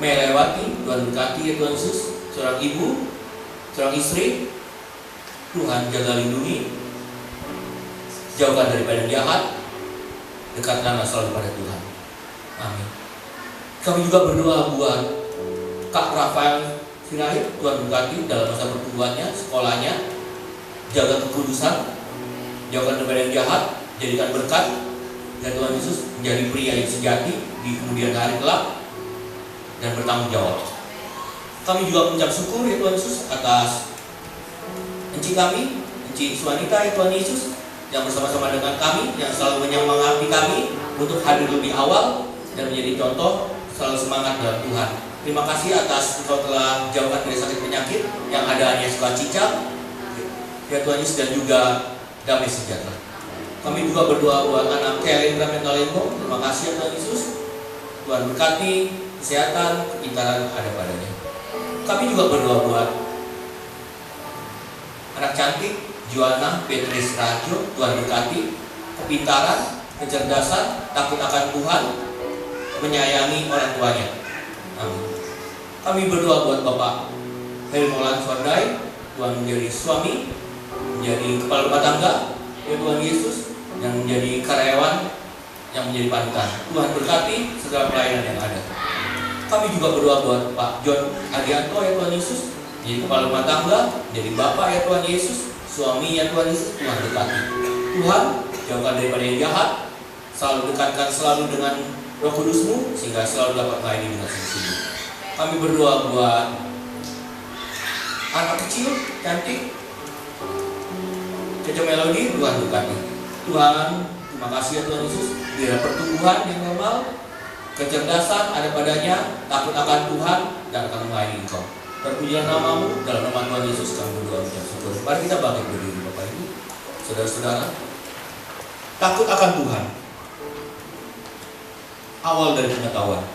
Melewati. Tuhan berkati ya Tuhan Yesus, seorang ibu, seorang istri. Tuhan jaga lindungi, jauhkan daripada yang jahat, dekatkanlah selalu pada Tuhan. Amin. Kami juga berdoa buat Kak Rafael Sirait. Tuhan berkati dalam masa pertumbuhannya, sekolahnya, jaga kekudusan, jauhkan daripada yang jahat, jadikan berkat, dan Tuhan Yesus menjadi pria yang sejati di kemudian hari kelak dan bertanggung jawab. Kami juga mengucap syukur ya Tuhan Yesus atas Enci kami, Enci Swanita ya Tuhan Yesus, yang bersama-sama dengan kami, yang selalu menyemangati kami untuk hadir lebih awal dan menjadi contoh selalu semangat dalam Tuhan. Terima kasih atas Engkau telah jauhkan dari sakit penyakit, yang ada hanya sukacita ya Tuhan Yesus, dan juga damai sejahtera. Kami juga berdoa buat anak Kelendra Petalembong. Terima kasih ya Tuhan Yesus, Tuhan berkati kesehatan, kepintaran ada padanya. Kami juga berdoa buat anak cantik Johanna Beatrice Raharjo. Tuhan berkati kepintaran, kecerdasan, takut akan Tuhan, menyayangi orang tuanya. Amin. Kami berdoa buat Bapak Hermolan Swandai, Tuhan menjadi suami, menjadi kepala rumah tangga, ya Tuhan Yesus, yang menjadi karyawan, yang menjadi panutan. Tuhan berkati segala pelayanan yang ada. Kami juga berdoa buat Pak John Adianto, ya Tuhan Yesus, menjadi kepala rumah tangga, menjadi bapak, ya Tuhan Yesus, suami, ya Tuhan Yesus. Tuhan berkati. Tuhan jauhkan daripada yang jahat, selalu dekatkan selalu dengan Roh Kudus-Mu, sehingga selalu dapat melayani dengan sungguh-sungguh. Kami berdoa buat anak kecil, cantik, Cece Melody. Tuhan berkati. Tuhan, terima kasih ya Tuhan Yesus, biar pertumbuhan yang normal, kecerdasan ada padanya, takut akan Tuhan, dan akan melayani Engkau. Terpujilah nama-Mu, dalam nama Tuhan Yesus kami berdoa dan syukur. Mari kita bangkit berdiri Bapak Ibu, saudara-saudara. Takut akan Tuhan, awal dari pengetahuan.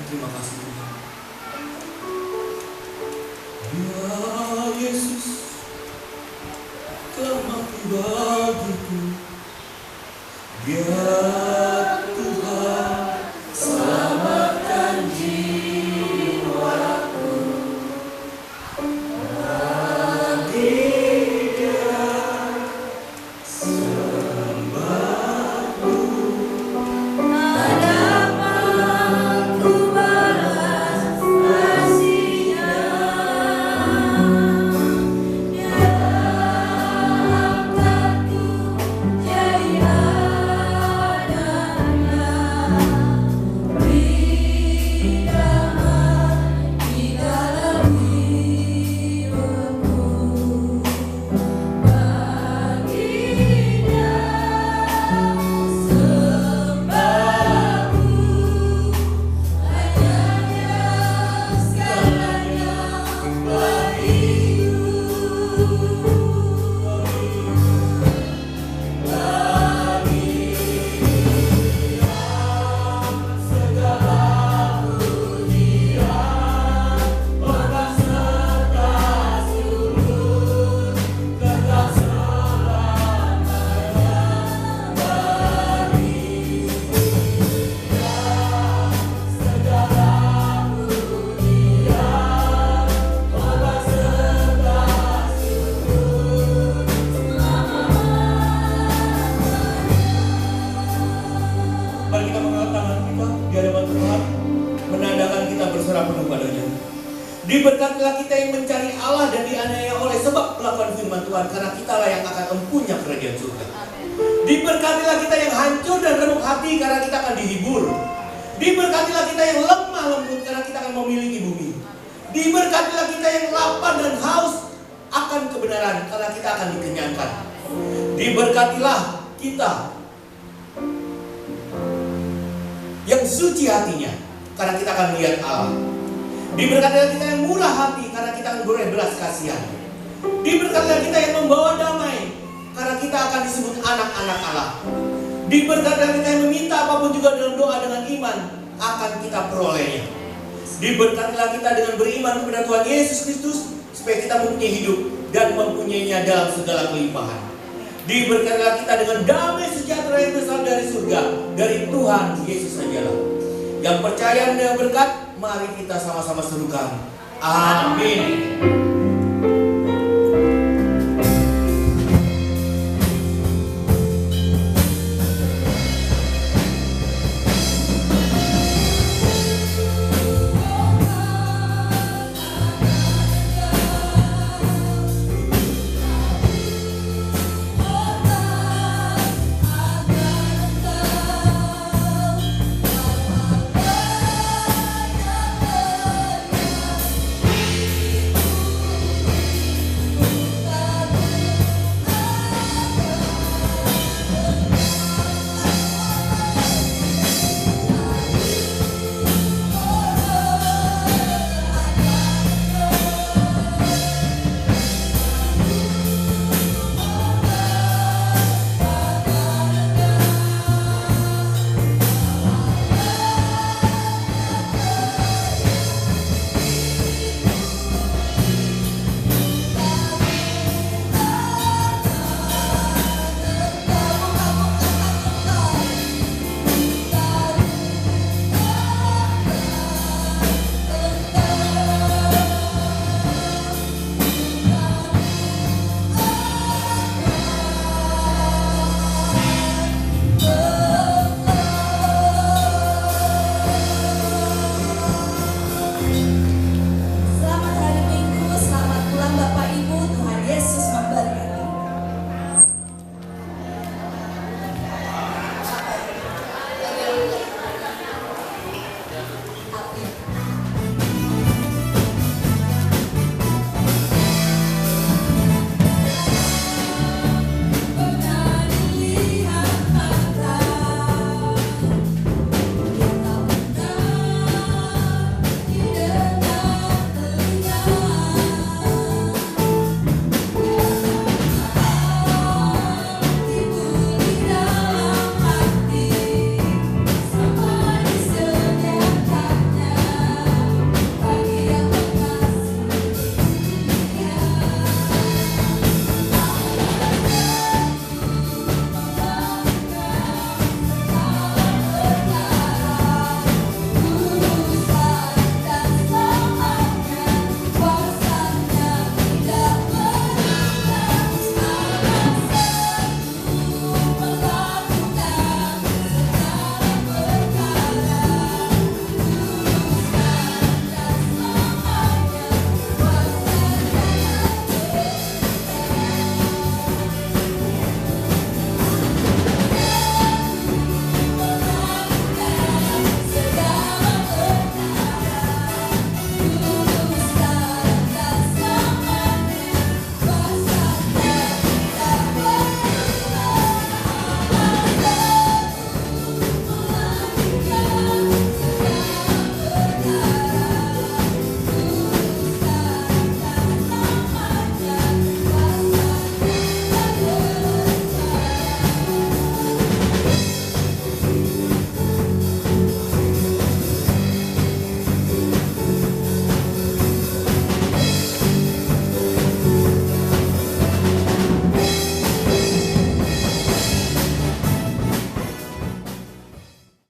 Terima kasih Tuhan. Ya Yesus, Kau mati bagiku. Ya Tuhan, selamatkan jiwaku. Bagi Dia sembahku. Diberkatilah kita yang mencari Allah dan dianiaya oleh sebab melakukan firman Tuhan, karena kitalah yang akan mempunyai kerajaan surga. Diberkatilah kita yang hancur dan remuk hati, karena kita akan dihibur. Diberkatilah kita yang lemah lembut, karena kita akan memiliki bumi. Diberkatilah kita yang lapar dan haus akan kebenaran, karena kita akan dikenyangkan. Diberkatilah kita yang suci hatinya, karena kita akan melihat Allah. Diberkatilah kita yang murah hati, karena kita akan beroleh belas kasihan. Diberkatilah kita yang membawa damai, karena kita akan disebut anak-anak Allah. Diberkatilah kita yang meminta apapun juga dalam doa dengan iman, akan kita perolehnya. Diberkatilah kita dengan beriman kepada Tuhan Yesus Kristus, supaya kita mempunyai hidup dan mempunyainya dalam segala kelimpahan. Diberkatilah kita dengan damai sejahtera yang berasal dari surga, dari Tuhan Yesus sajalah. Yang percaya dan berkat, mari kita sama-sama serukan. Amin.